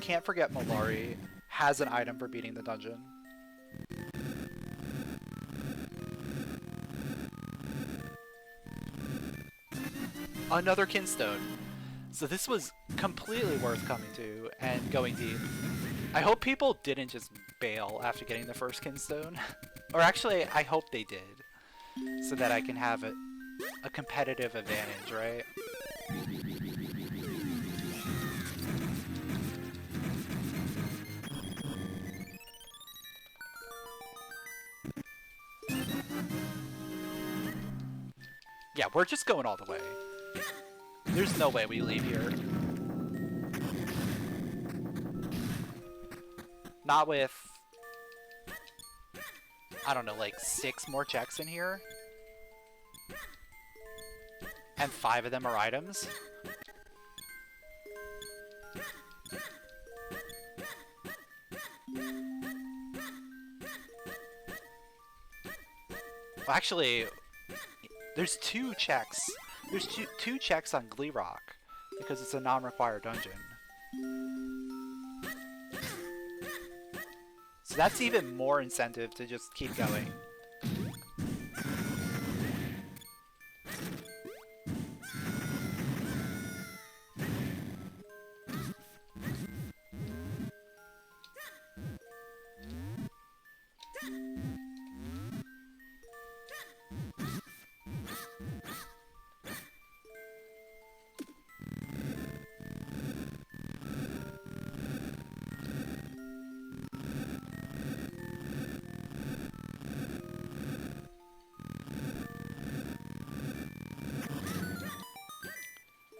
Can't forget Molari has an item for beating the dungeon. Another kinstone. So this was completely worth coming to and going deep. I hope people didn't just bail after getting the first kinstone. Or actually, I hope they did. So that I can have a competitive advantage, right? Yeah, we're just going all the way. There's no way we leave here. Not with, I don't know, like 6 more checks in here? And 5 of them are items? Well, actually, there's 2 checks. There's two checks on Glee Rock, because it's a non-required dungeon. So that's even more incentive to just keep going.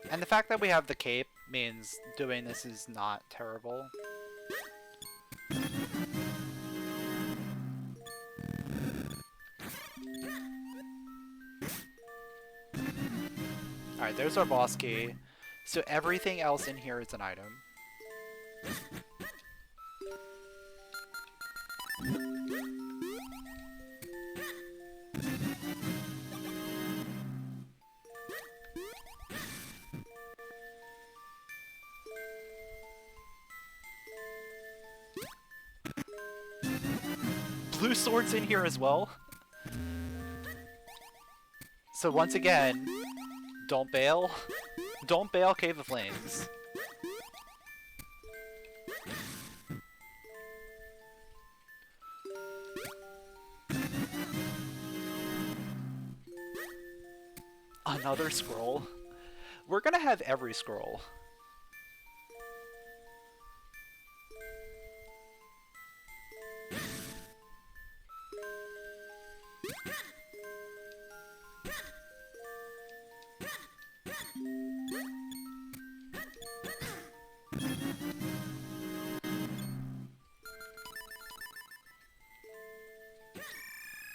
And the fact that we have the cape means doing this is not terrible. Alright, there's our boss key. So everything else in here is an item. Blue sword's in here as well. So once again, don't bail. Don't bail Cave of Flames. Another scroll. We're gonna have every scroll.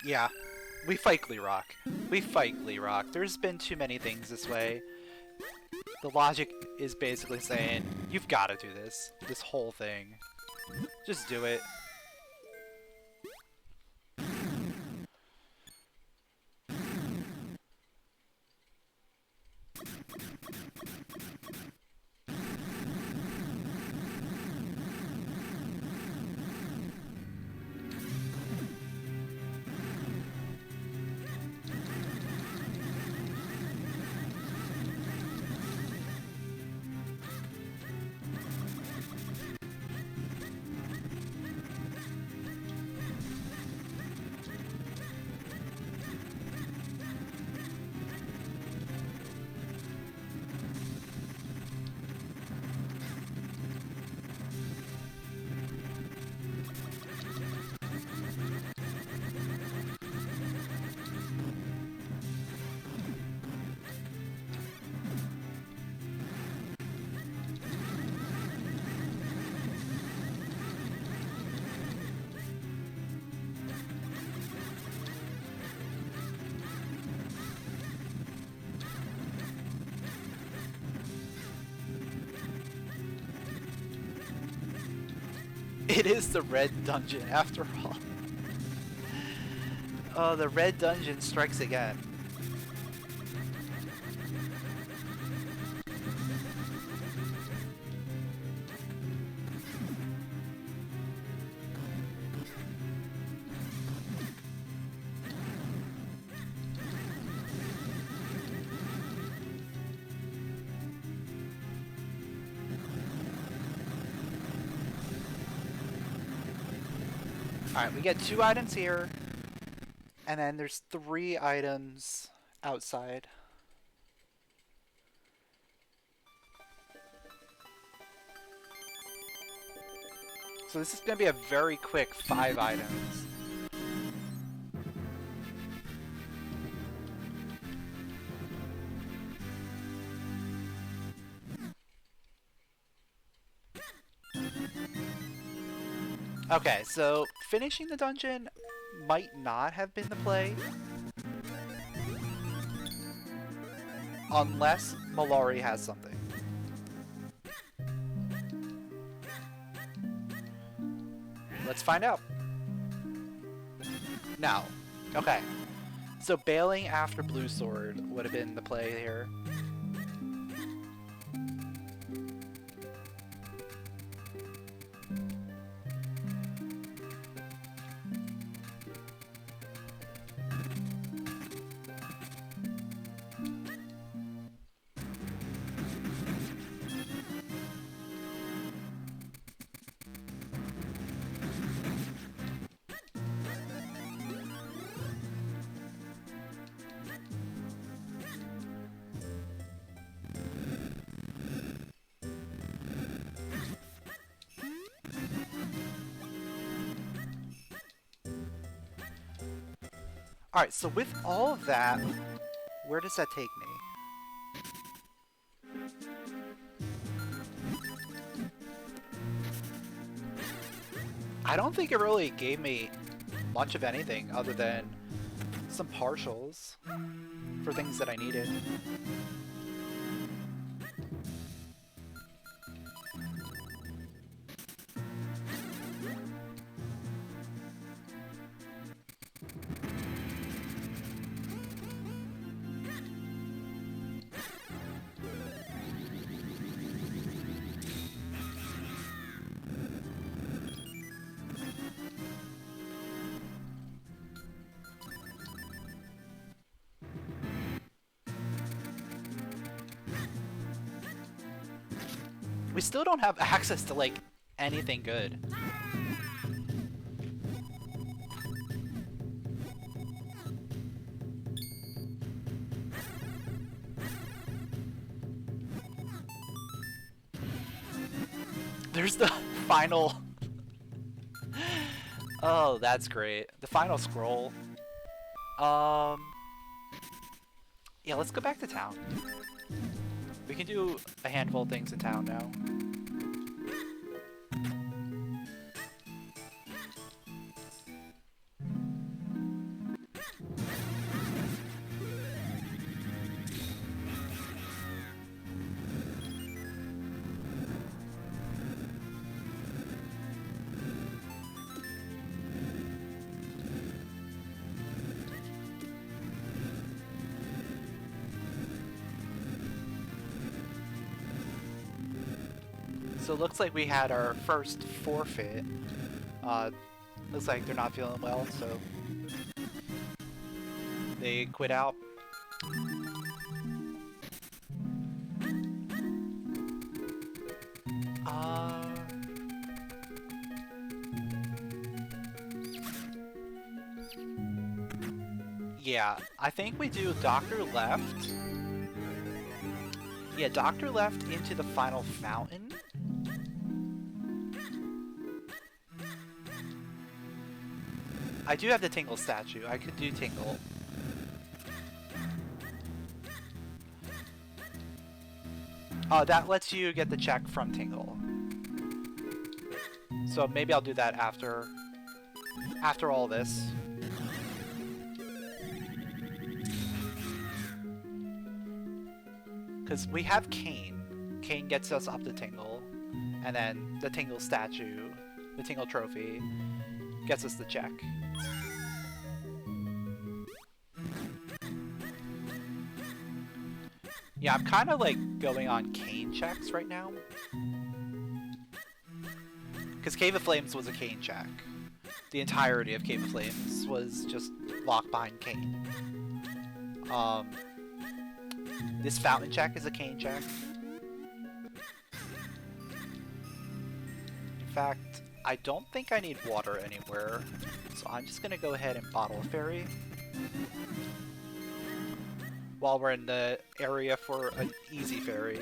Yeah, we fight Glee Rock. We fight Glee Rock. There's been too many things this way. The logic is basically saying, you've got to do this whole thing. Just do it. It is the red dungeon after all. Oh, the red dungeon strikes again. Alright, we get 2 items here, and then there's 3 items outside. So this is going to be a very quick 5 items. Okay, so finishing the dungeon might not have been the play. Unless Mallory has something. Let's find out. No. Okay. So bailing after Blue Sword would have been the play here. Alright, so with all of that, where does that take me? I don't think it really gave me much of anything other than some partials for things that I needed. We still don't have access to, like, anything good. There's the final... Oh, that's great. The final scroll. Yeah, let's go back to town. We can do a handful of things in town now. So it looks like we had our first forfeit. Looks like they're not feeling well, so they quit out. Yeah, I think we do Doctor Left. Yeah, Doctor Left into the final fountain. I do have the Tingle statue. I could do Tingle. That lets you get the check from Tingle. So maybe I'll do that after all this. Because we have Kane. Kane gets us up to Tingle. And then the Tingle statue, the Tingle trophy, gets us the check. Yeah, I'm kind of like going on Kane checks right now. Because Cave of Flames was a Kane check. The entirety of Cave of Flames was just locked behind Kane. This fountain check is a Kane check. In fact, I don't think I need water anywhere, so I'm just gonna go ahead and bottle a fairy while we're in the area for an easy fairy.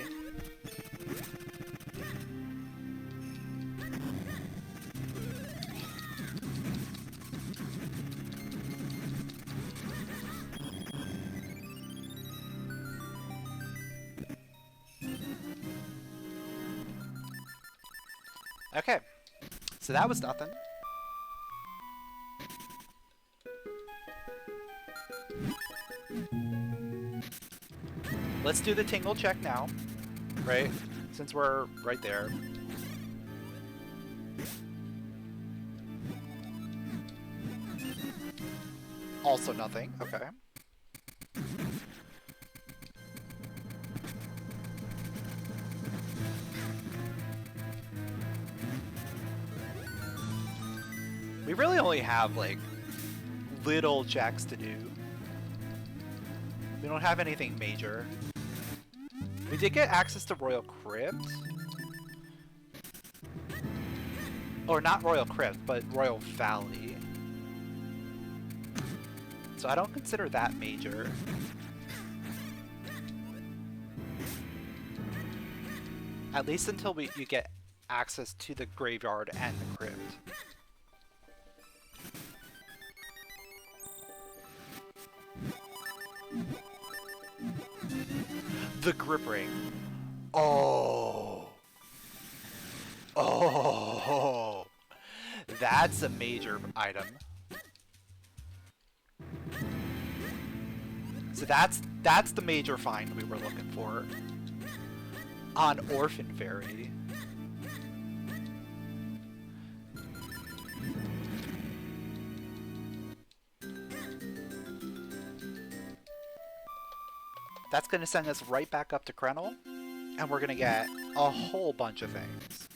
Okay, so that was nothing. Let's do the tingle check now, right? Since we're right there. Also nothing, okay. We really only have, like, little checks to do. We don't have anything major. We did get access to Royal Crypt. Or not Royal Crypt, but Royal Valley. So I don't consider that major. At least until you get access to the graveyard and the crypt. The grip ring. Oh. Oh. That's a major item. So that's the major find we were looking for. On Orphan Fairy. That's going to send us right back up to Krenel, and we're going to get a whole bunch of things.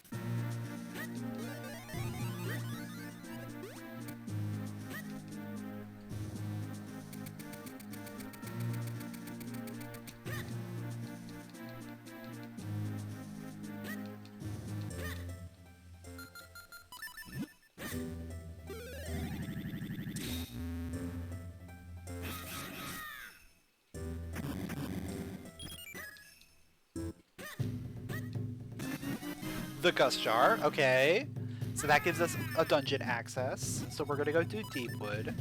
The Gust Jar, okay. So that gives us a dungeon access. So we're gonna go do Deepwood.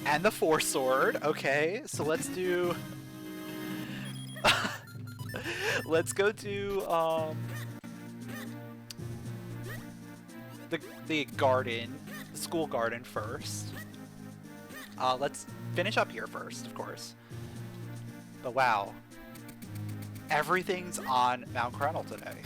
And the Force Sword, okay. So let's do... let's go do, the garden, the school garden first. Let's finish up here first, of course. But wow. Everything's on Mount Krenel today.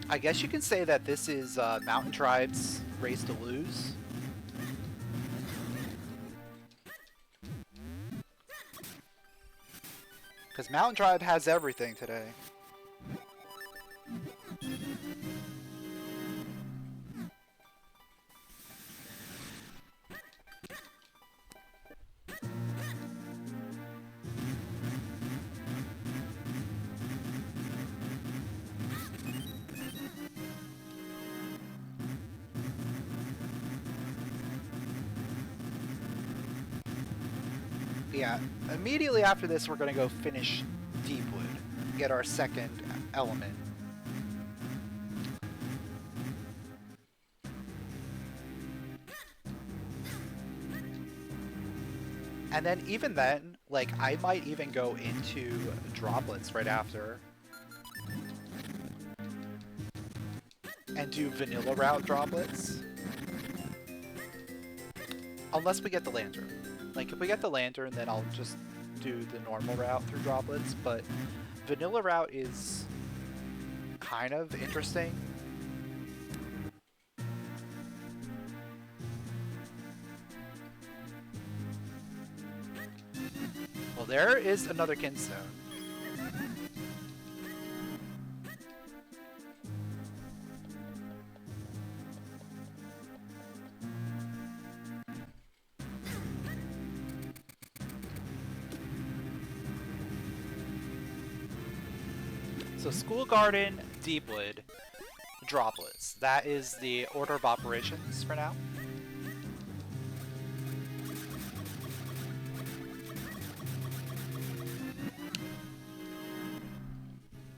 I guess you can say that this is Mountain Tribe's race to lose. Because Mountain Tribe has everything today. Yeah, immediately after this we're going to go finish Deepwood, get our second element. And then even then, like, I might even go into droplets right after. And do vanilla route droplets. Unless we get the lantern. Like, if we get the lantern, then I'll just do the normal route through droplets, but vanilla route is kind of interesting. Well, there is another kinstone. So School Garden, Deepwood, Droplets. That is the order of operations for now.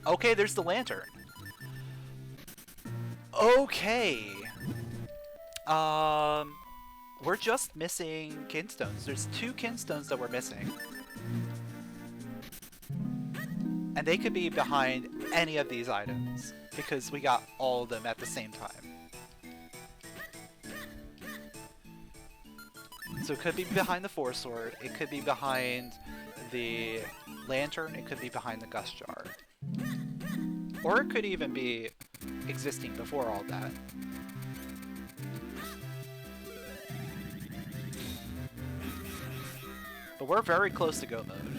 Okay, there's the lantern. Okay. We're just missing kinstones. There's 2 kinstones that we're missing. And they could be behind any of these items, because we got all of them at the same time. So it could be behind the Force Sword, it could be behind the lantern, it could be behind the Gust Jar. Or it could even be existing before all that. But we're very close to go mode.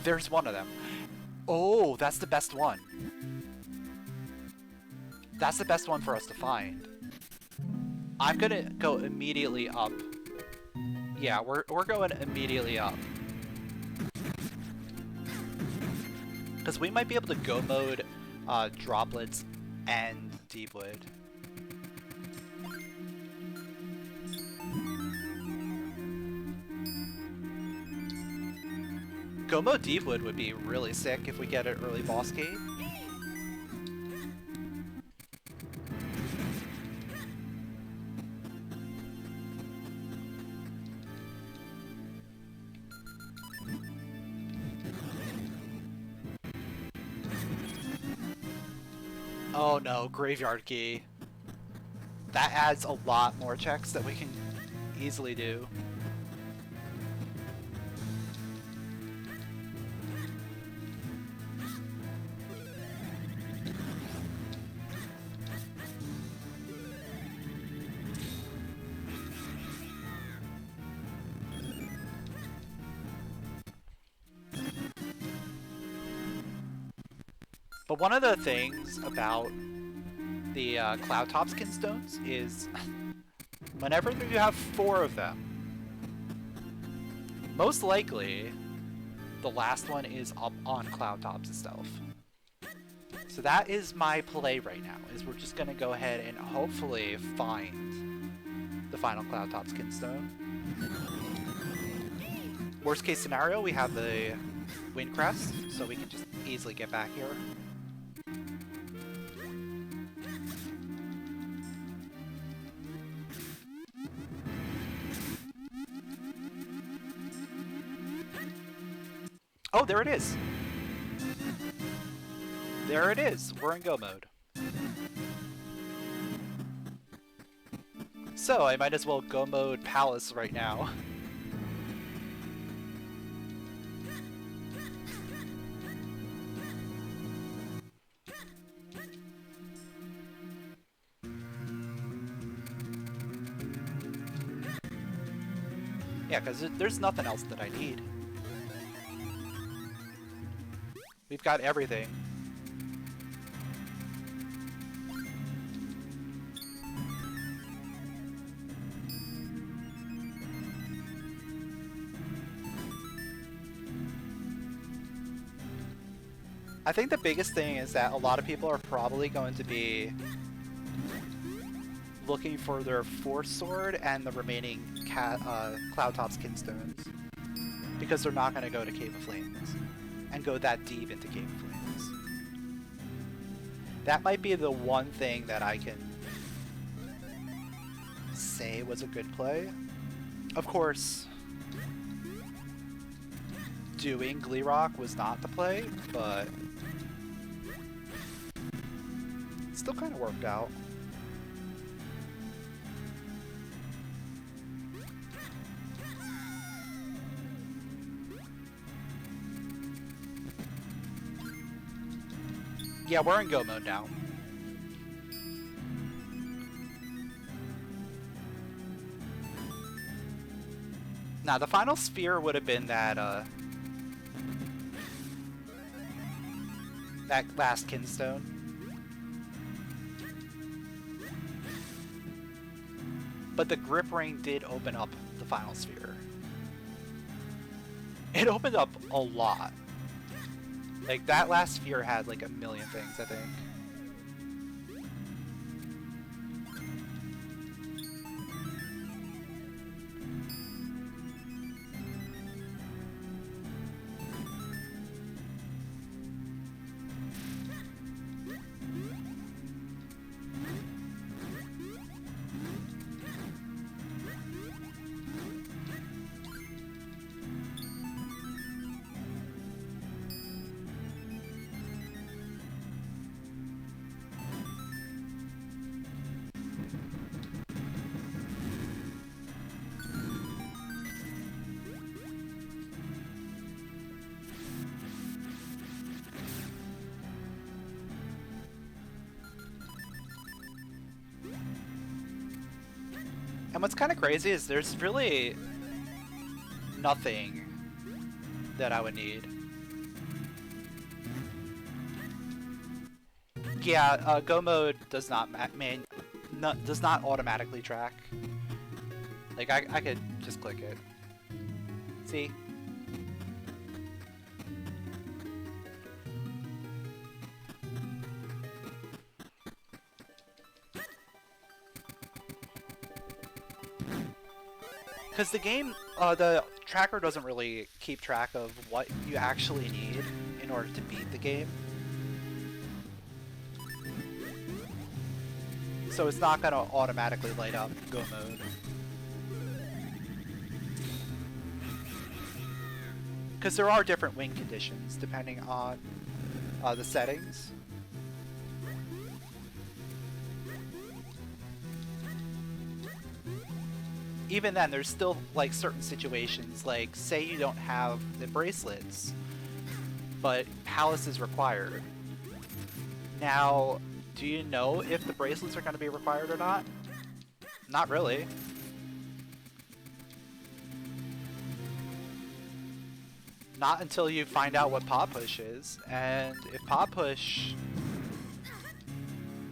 There's one of them. Oh, that's the best one. That's the best one for us to find. I'm gonna go immediately up. Yeah, we're going immediately up. Because we might be able to go mode Droplets and Deepwood. Go mode Deepwood would be really sick if we get an early boss key. Oh no, graveyard key. That adds a lot more checks that we can easily do. But one of the things about the Cloud Tops kinstones is whenever you have 4 of them, most likely the last one is up on Cloud Tops itself. So that is my play right now, is we're just going to go ahead and hopefully find the final Cloud Tops kinstone. Worst case scenario, we have the Wind Crest, so we can just easily get back here. Oh, there it is! There it is! We're in go mode. So, I might as well go mode Palace right now. Yeah, because there's nothing else that I need. We've got everything. I think the biggest thing is that a lot of people are probably going to be looking for their Force Sword and the remaining Cloud Tops kinstones, because they're not going to go to Cave of Flames and go that deep into Cave of Flames. That might be the one thing that I can say was a good play. Of course, doing Glee Rock was not the play, but it still kind of worked out. Yeah, we're in go mode now. Now, the final sphere would have been that, that last kinstone. But the grip ring did open up the final sphere. It opened up a lot. Like, that last sphere had like a million things, I think. And what's kind of crazy is there's really nothing that I would need. Yeah, Go mode does not does not automatically track. Like I could just click it. See? Because the game, the tracker doesn't really keep track of what you actually need in order to beat the game. So it's not going to automatically light up Go mode. Because there are different wing conditions depending on the settings. Even then, there's still like certain situations, like say you don't have the bracelets, but Palace is required. Now, do you know if the bracelets are going to be required or not? Not really. Not until you find out what Pop Push is, and if Pop Push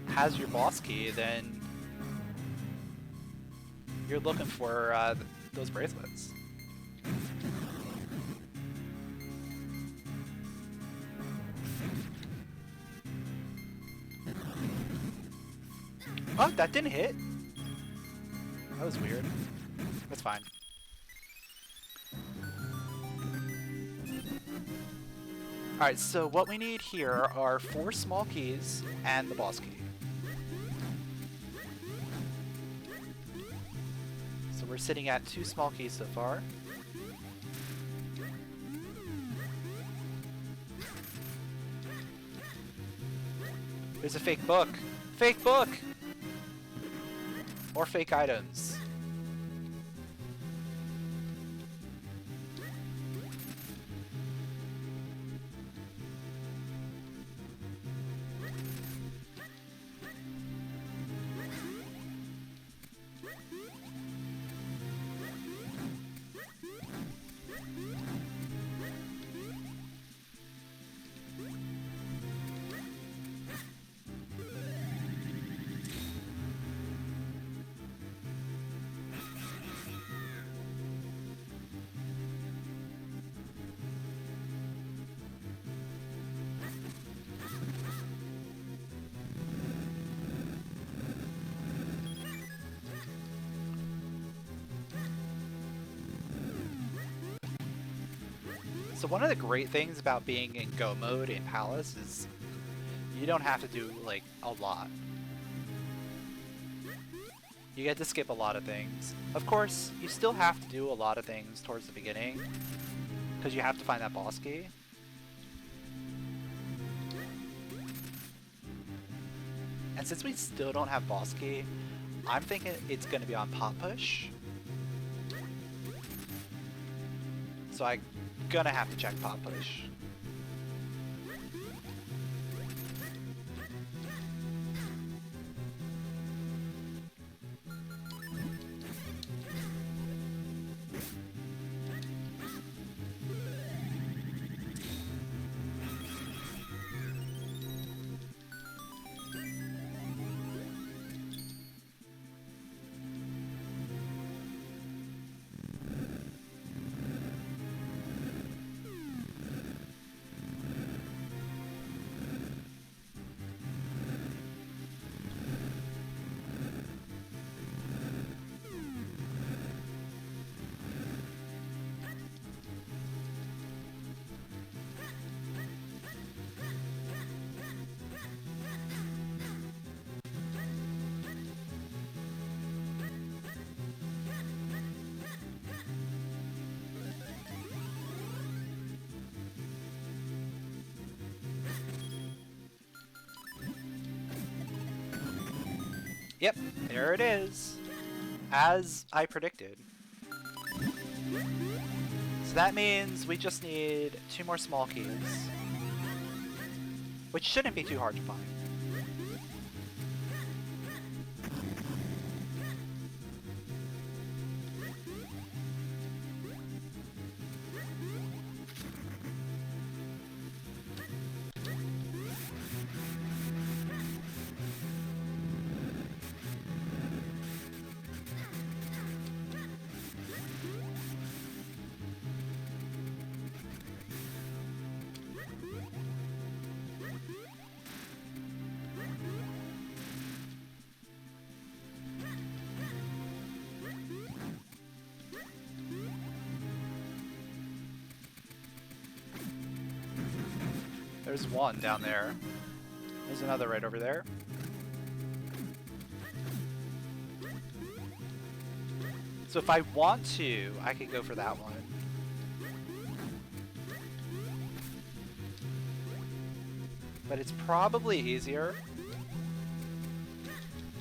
has your boss key, then you're looking for those bracelets. Oh, that didn't hit. That was weird. That's fine. Alright, so what we need here are 4 small keys and the boss key. So we're sitting at 2 small keys so far. There's a fake book! Fake book! Or fake items. So one of the great things about being in Go mode in Palace is you don't have to do like a lot. You get to skip a lot of things. Of course, you still have to do a lot of things towards the beginning because you have to find that boss key. And since we still don't have boss key, I'm thinking it's going to be on Pop Push. So I'm gonna have to check Pop Push. Yep, there it is. As I predicted. So that means we just need 2 more small keys. Which shouldn't be too hard to find. There's one down there. There's another right over there. So if I want to, I could go for that one. But it's probably easier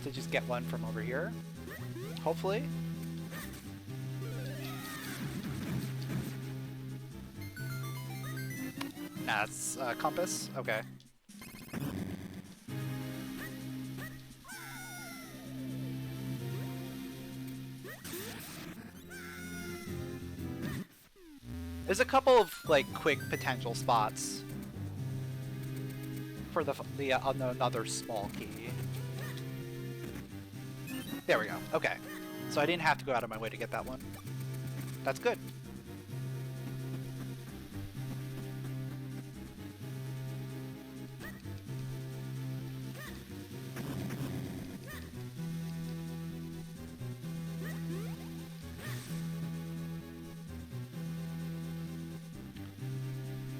to just get one from over here. Hopefully. Nah, it's compass. Okay. There's a couple of like quick potential spots for the another small key. There we go. Okay. So I didn't have to go out of my way to get that one. That's good.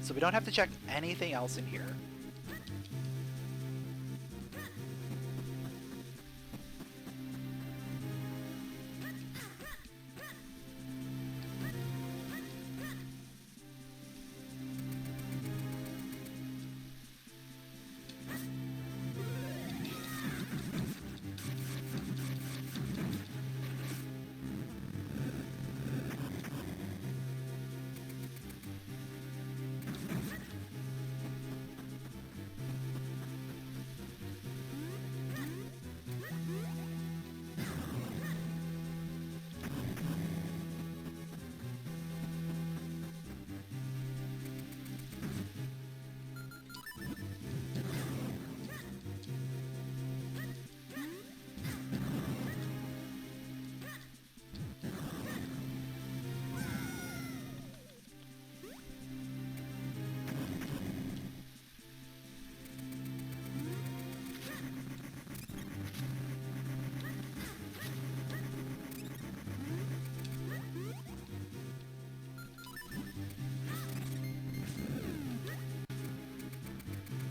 So we don't have to check anything else in here.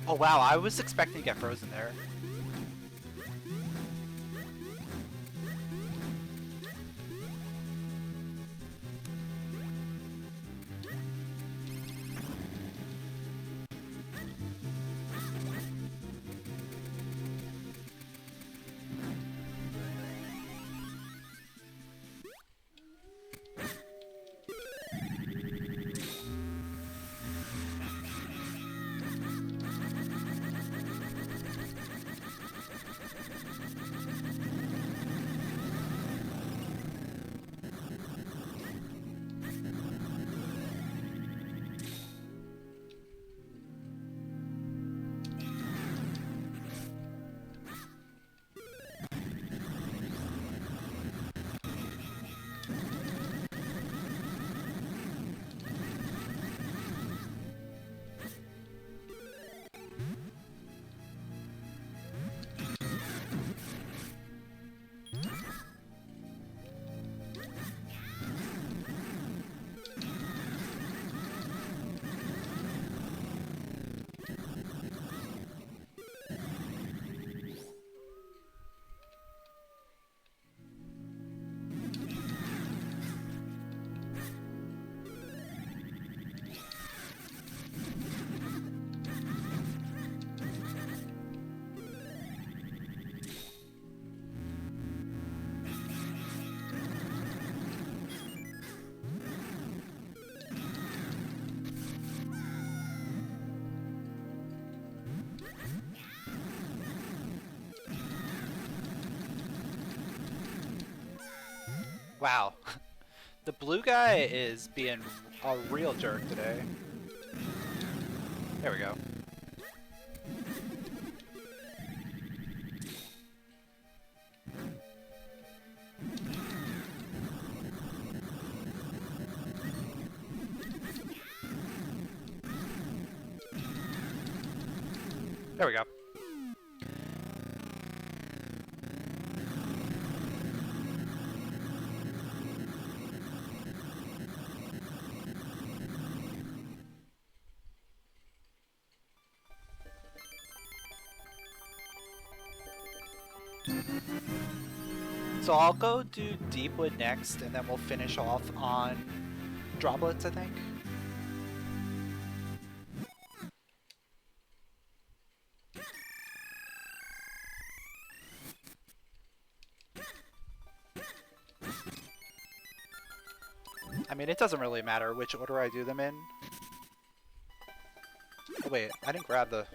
Oh wow, I was expecting to get frozen there. Wow. The blue guy is being a real jerk today. There we go. There we go. So I'll go do Deepwood next, and then we'll finish off on droplets, I think. I mean, it doesn't really matter which order I do them in. Oh wait, I didn't grab the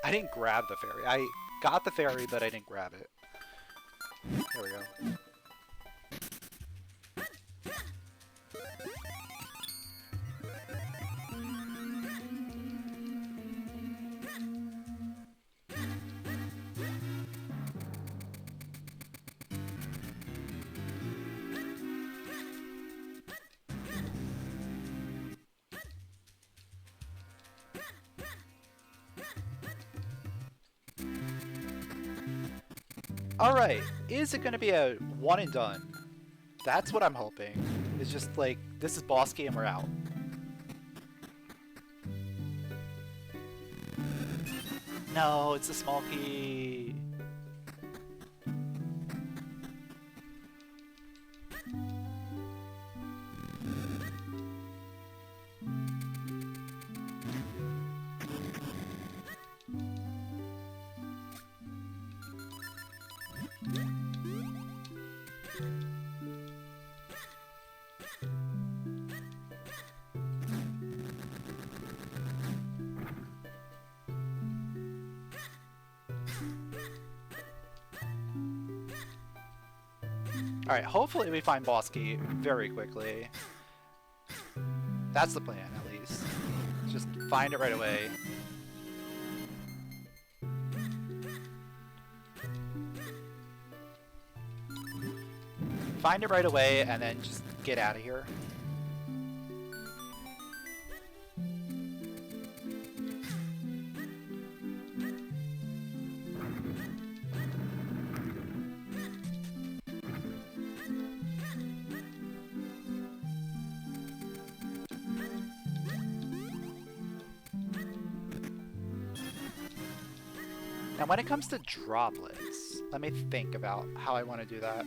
fairy. I got the fairy, but I didn't grab it. There we go. Alright, is it going to be a one and done? That's what I'm hoping. It's just like, this is boss key and we're out. No, it's a small key. Alright, hopefully we find boss key very quickly. That's the plan, at least. Just find it right away. Find it right away, and then just get out of here. Now when it comes to droplets, let me think about how I want to do that.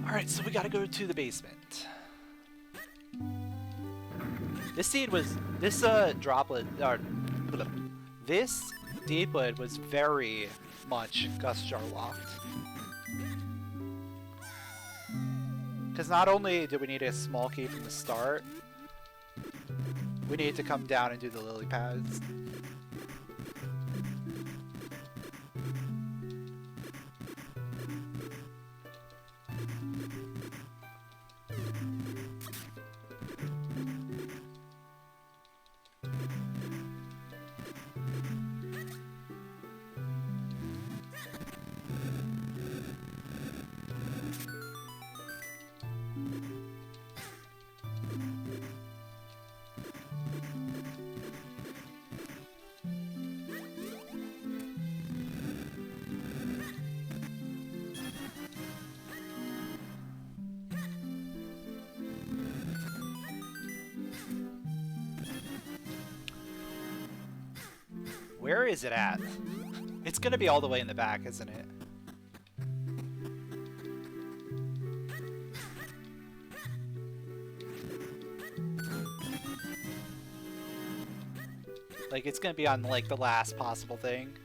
Alright, so we gotta go to the basement. This droplet, this Deepwood was very much Gust Jar locked. Because not only did we need a small key from the start, we needed to come down and do the lily pads. Where is it at? It's gonna be all the way in the back, isn't it? Like, it's gonna be on, like, the last possible thing.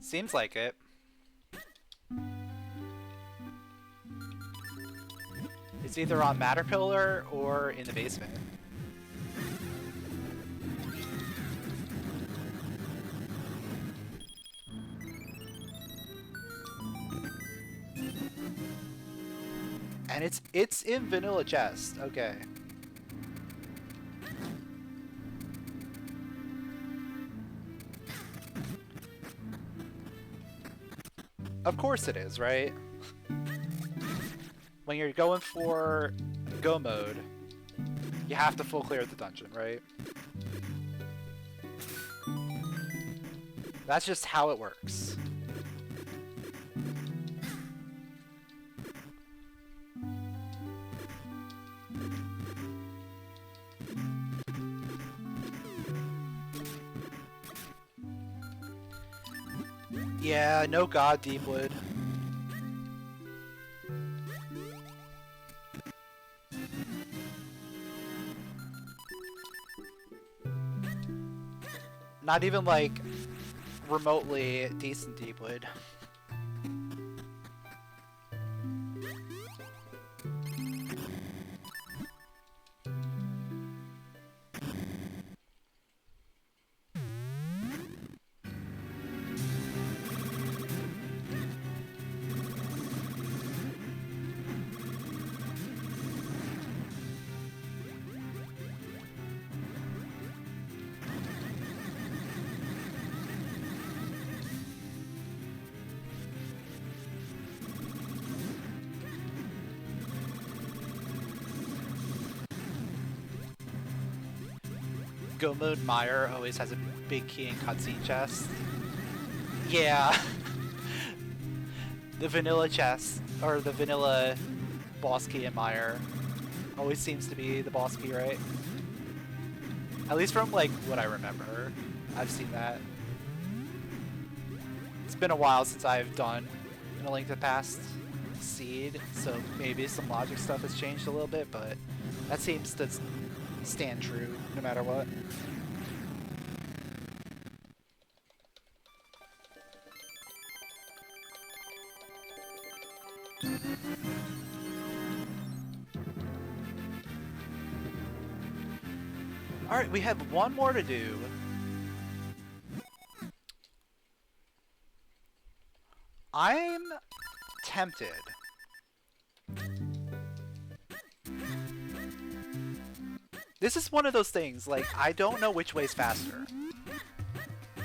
Seems like it. It's either on Matterpillar or in the basement. And it's in vanilla chest. Okay. Of course it is, right? When you're going for go mode, you have to full clear the dungeon, right? That's just how it works. Yeah, no god Deepwood. Not even like remotely decent Deepwood. Go mode Meyer always has a big key in cutscene chest. Yeah. The vanilla chest, or the vanilla boss key in Meyer always seems to be the boss key, right? At least from like what I remember. I've seen that. It's been a while since I've done In A Link to the Past Seed, so maybe some logic stuff has changed a little bit, but that seems to stand true no matter what. Alright, we have one more to do. I'm tempted. This is one of those things, like, I don't know which way's faster.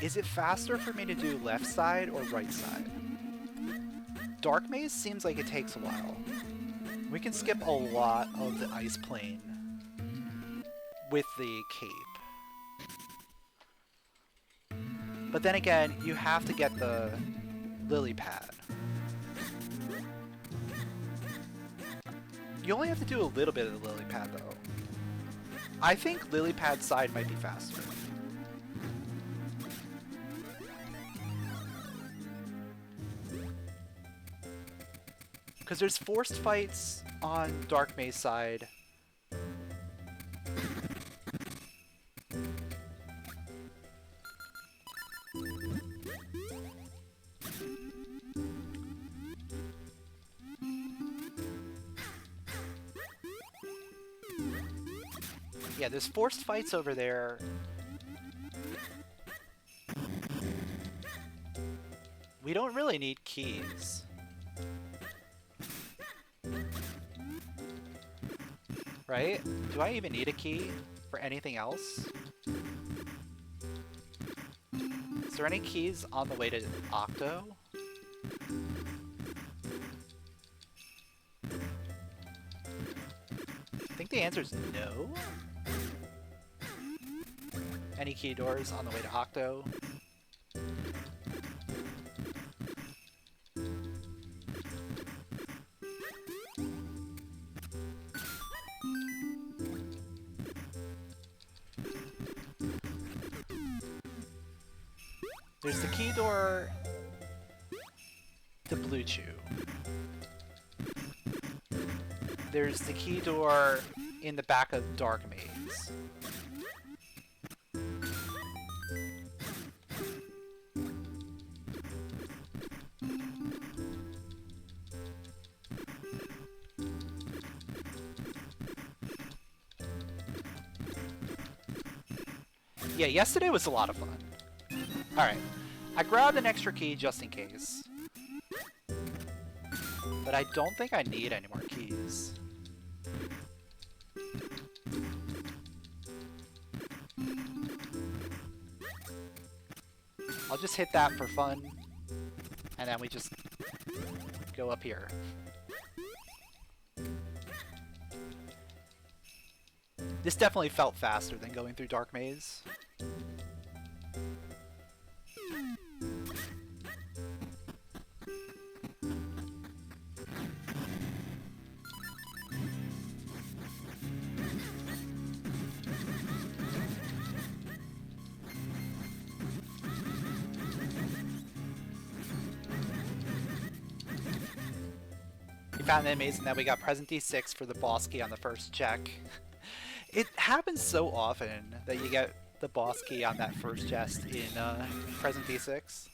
Is it faster for me to do left side or right side? Dark Maze seems like it takes a while. We can skip a lot of the ice plane with the cape. But then again, you have to get the lily pad. You only have to do a little bit of the lily pad though. I think lily pad side might be faster. Because there's forced fights on Dark Maze side. Yeah, there's forced fights over there. We don't really need keys. Right? Do I even need a key for anything else? Is there any keys on the way to Octo? I think the answer is no. Any key doors on the way to Octo? There's the key door to Blue Chew. There's the key door in the back of Dark Maze. Yeah, yesterday was a lot of fun. Alright, I grabbed an extra key just in case. But I don't think I need any more keys. I'll just hit that for fun, and then we just go up here. This definitely felt faster than going through Dark Maze. We found it amazing that we got present D6 for the boss key on the first check. It happens so often that you get the boss key on that first chest in present D6.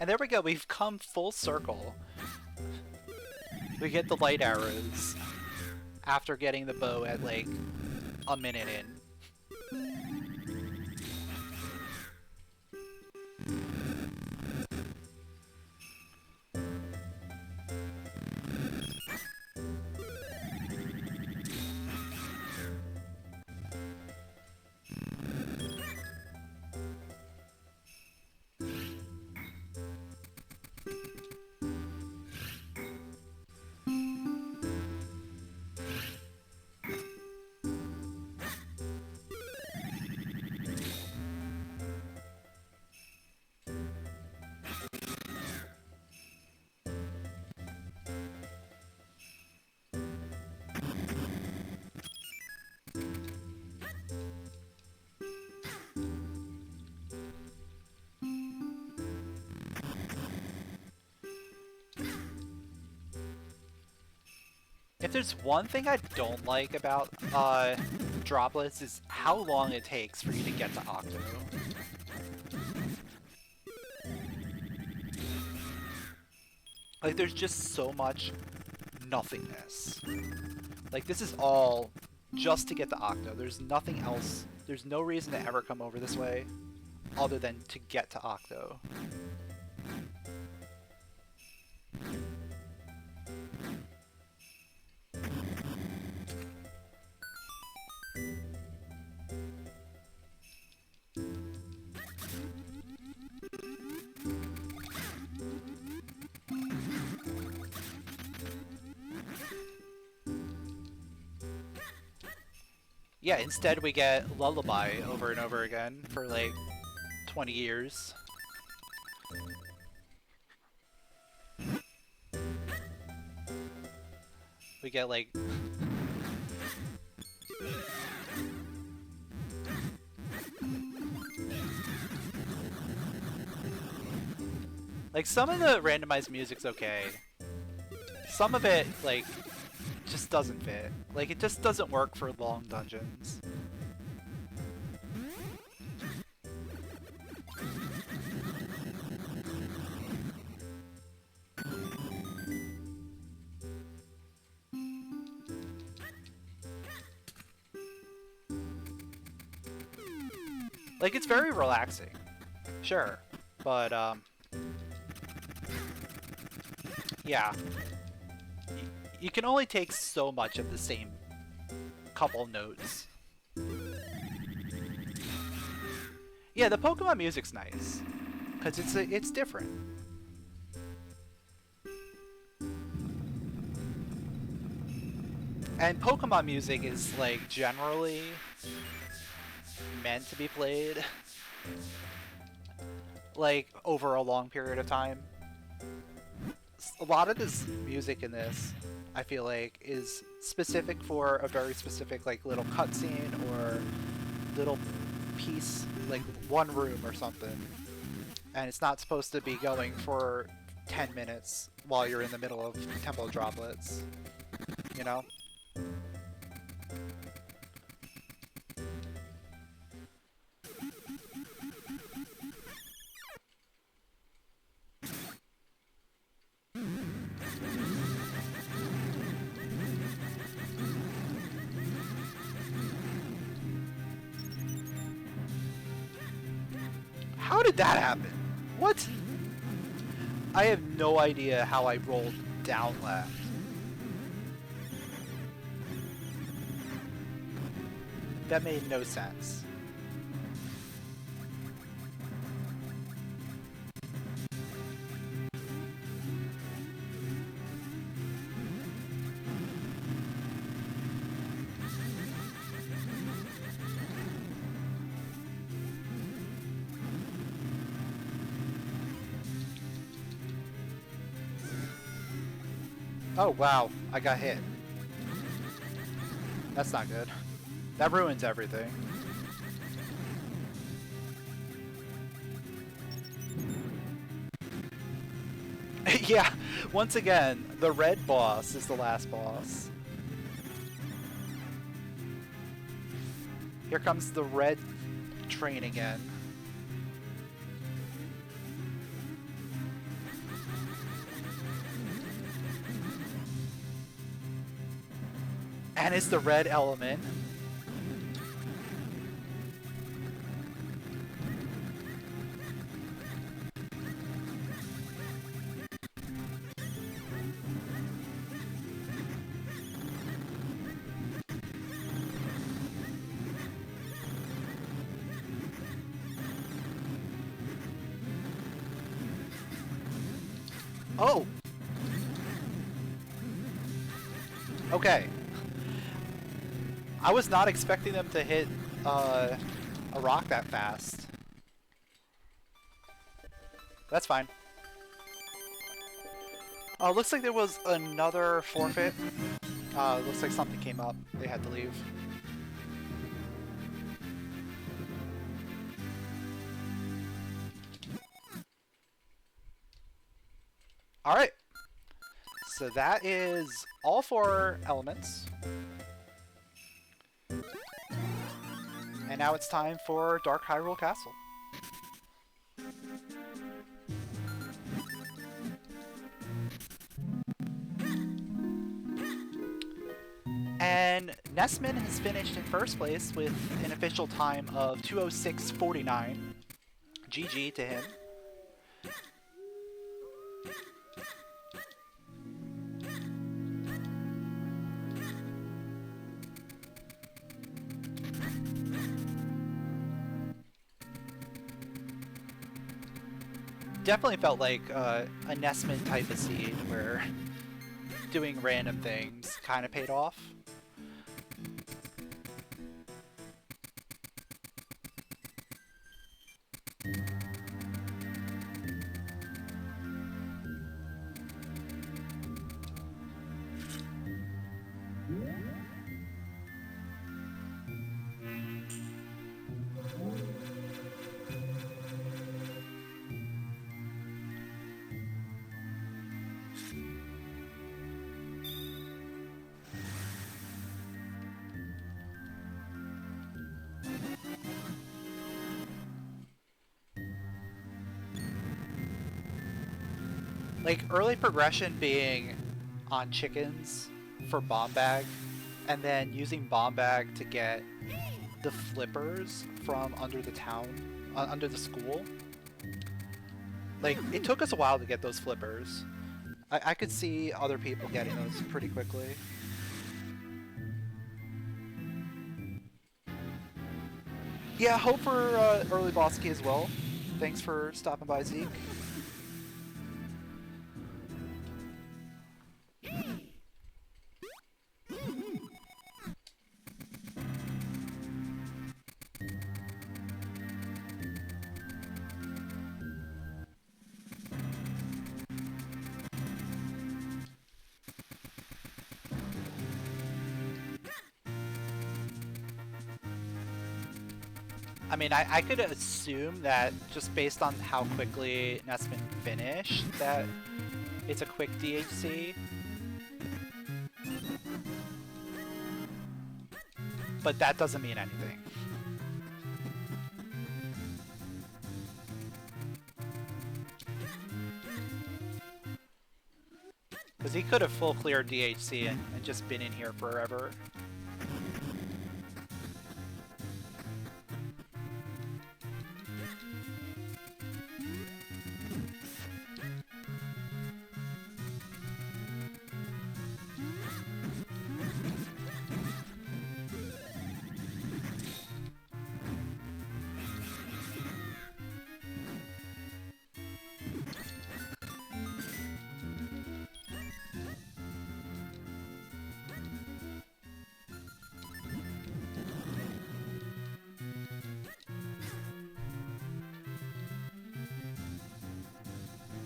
And there we go, we've come full circle. We get the light arrows after getting the bow at like a minute in. If there's one thing I don't like about droplets is how long it takes for you to get to Octo. Like, there's just so much nothingness. Like, this is all just to get to Octo. There's nothing else. There's no reason to ever come over this way other than to get to Octo. Yeah, instead we get Lullaby over and over again for like 20 years. We get like... Like, some of the randomized music's okay. Some of it, like, just doesn't fit. Like, it just doesn't work for long dungeons. Like, it's very relaxing. Sure. But, Yeah. You can only take so much of the same couple notes. Yeah, the Pokemon music's nice. Because it's different. And Pokemon music is, like, generally meant to be played, like, over a long period of time. A lot of this music in this, I feel like, is specific for a very specific, like, little cutscene or little piece, like, one room or something. And it's not supposed to be going for 10 minutes while you're in the middle of Temple Droplets, you know? How did that happen? What? I have no idea how I rolled down left. That made no sense. Oh wow, I got hit. That's not good. That ruins everything. Yeah, once again, the red boss is the last boss. Here comes the red train again. And it's the red element. Oh! Okay. I was not expecting them to hit a rock that fast. That's fine. Looks like there was another forfeit. Looks like something came up. They had to leave. Alright. So that is all 4 elements. And now it's time for Dark Hyrule Castle. And Nessman has finished in first place with an official time of 2:06:49. GG to him. Definitely felt like a Nessman type of seed where doing random things kind of paid off. Like, early progression being on chickens for Bomb Bag, and then using Bomb Bag to get the flippers from under the town, under the school. Like, it took us a while to get those flippers. I could see other people getting those pretty quickly. Yeah, hope for early boss key as well. Thanks for stopping by, Zeke. I mean, I could assume that just based on how quickly that's been finished, that it's a quick DHC. But that doesn't mean anything. Because he could have full cleared DHC and just been in here forever.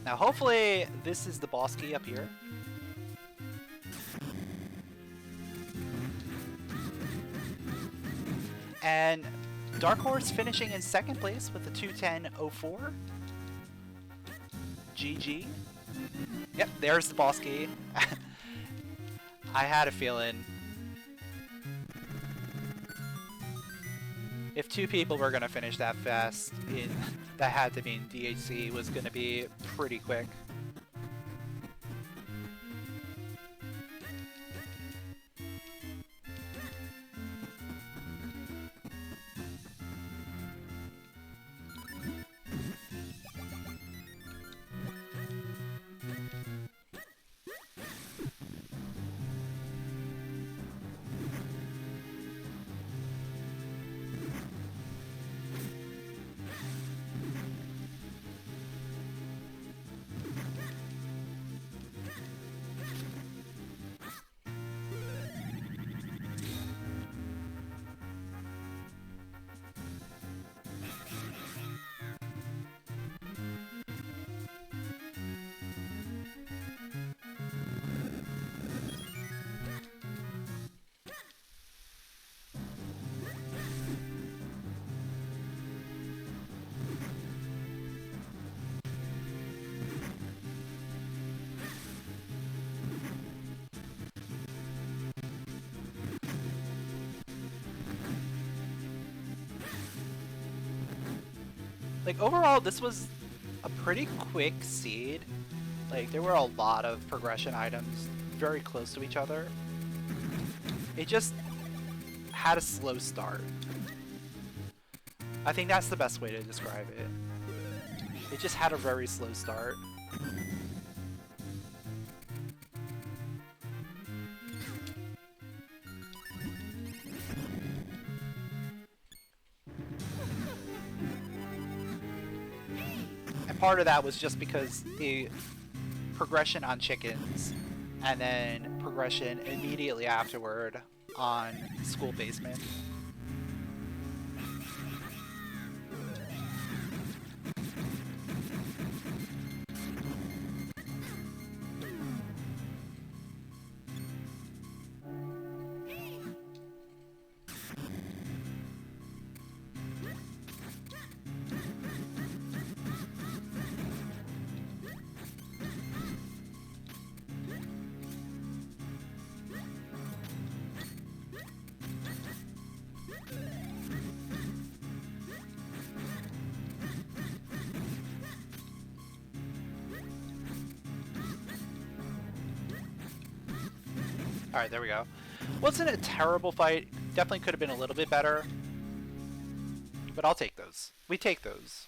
Now hopefully this is the boss key up here. And Dark Horse finishing in second place with a 2:10.04. GG. Yep, there's the boss key. I had a feeling if two people were gonna finish that fast, that had to mean DHC was gonna be pretty quick. Like, overall, this was a pretty quick seed. Like, there were a lot of progression items very close to each other. It just had a slow start. I think that's the best way to describe it. It just had a very slow start. Part of that was just because the progression on chickens and then progression immediately afterward on school basement. Alright, there we go. Wasn't a terrible fight. Definitely could have been a little bit better. But I'll take those. We take those.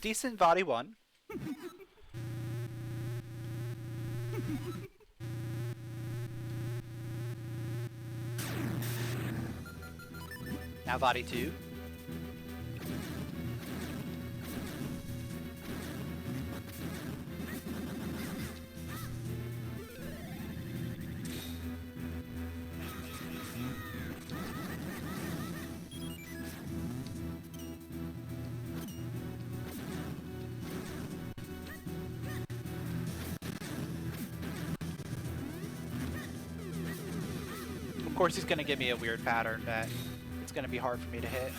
decent Vadi 1. Now Vadi 2. Of course he's going to give me a weird pattern that it's going to be hard for me to hit.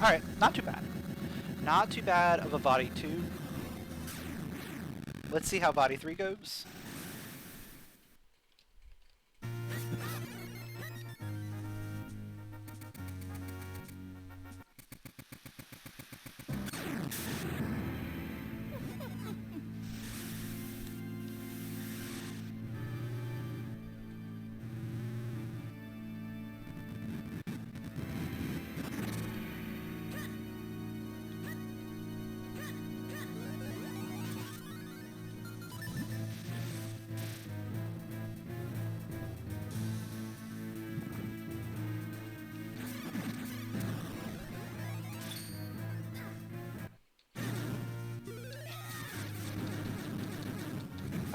Alright, not too bad. Not too bad of a Vadi 2. Let's see how Vadi 3 goes.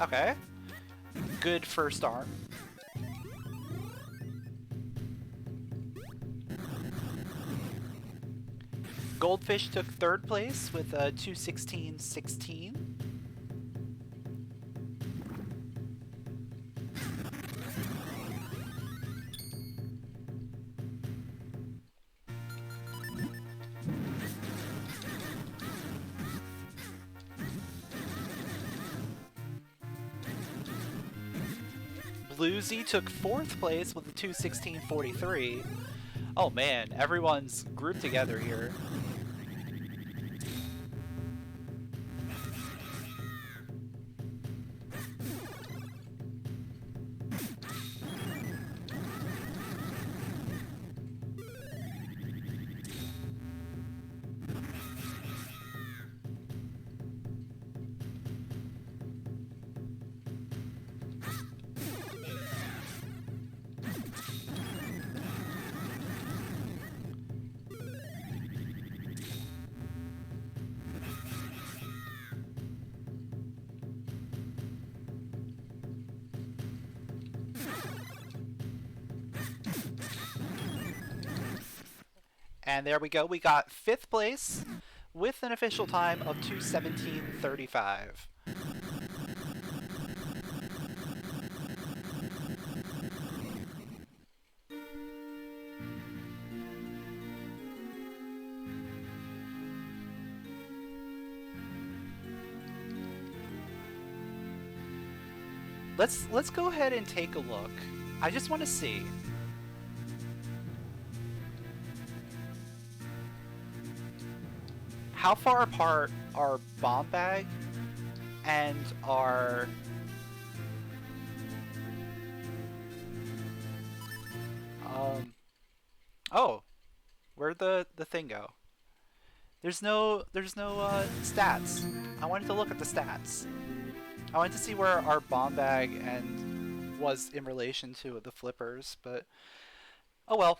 Okay. Good first arm. Goldfish took third place with a 2:16.16. Bluesy took fourth place with a 2:16.43. Oh man, everyone's grouped together here. And there we go, we got fifth place with an official time of 2:17.35. Let's go ahead and take a look. I just want to see. How far apart are Bomb Bag and our oh, where'd the thing go? There's no stats. I wanted to look at the stats. I wanted to see where our Bomb Bag and was in relation to the flippers, but oh well.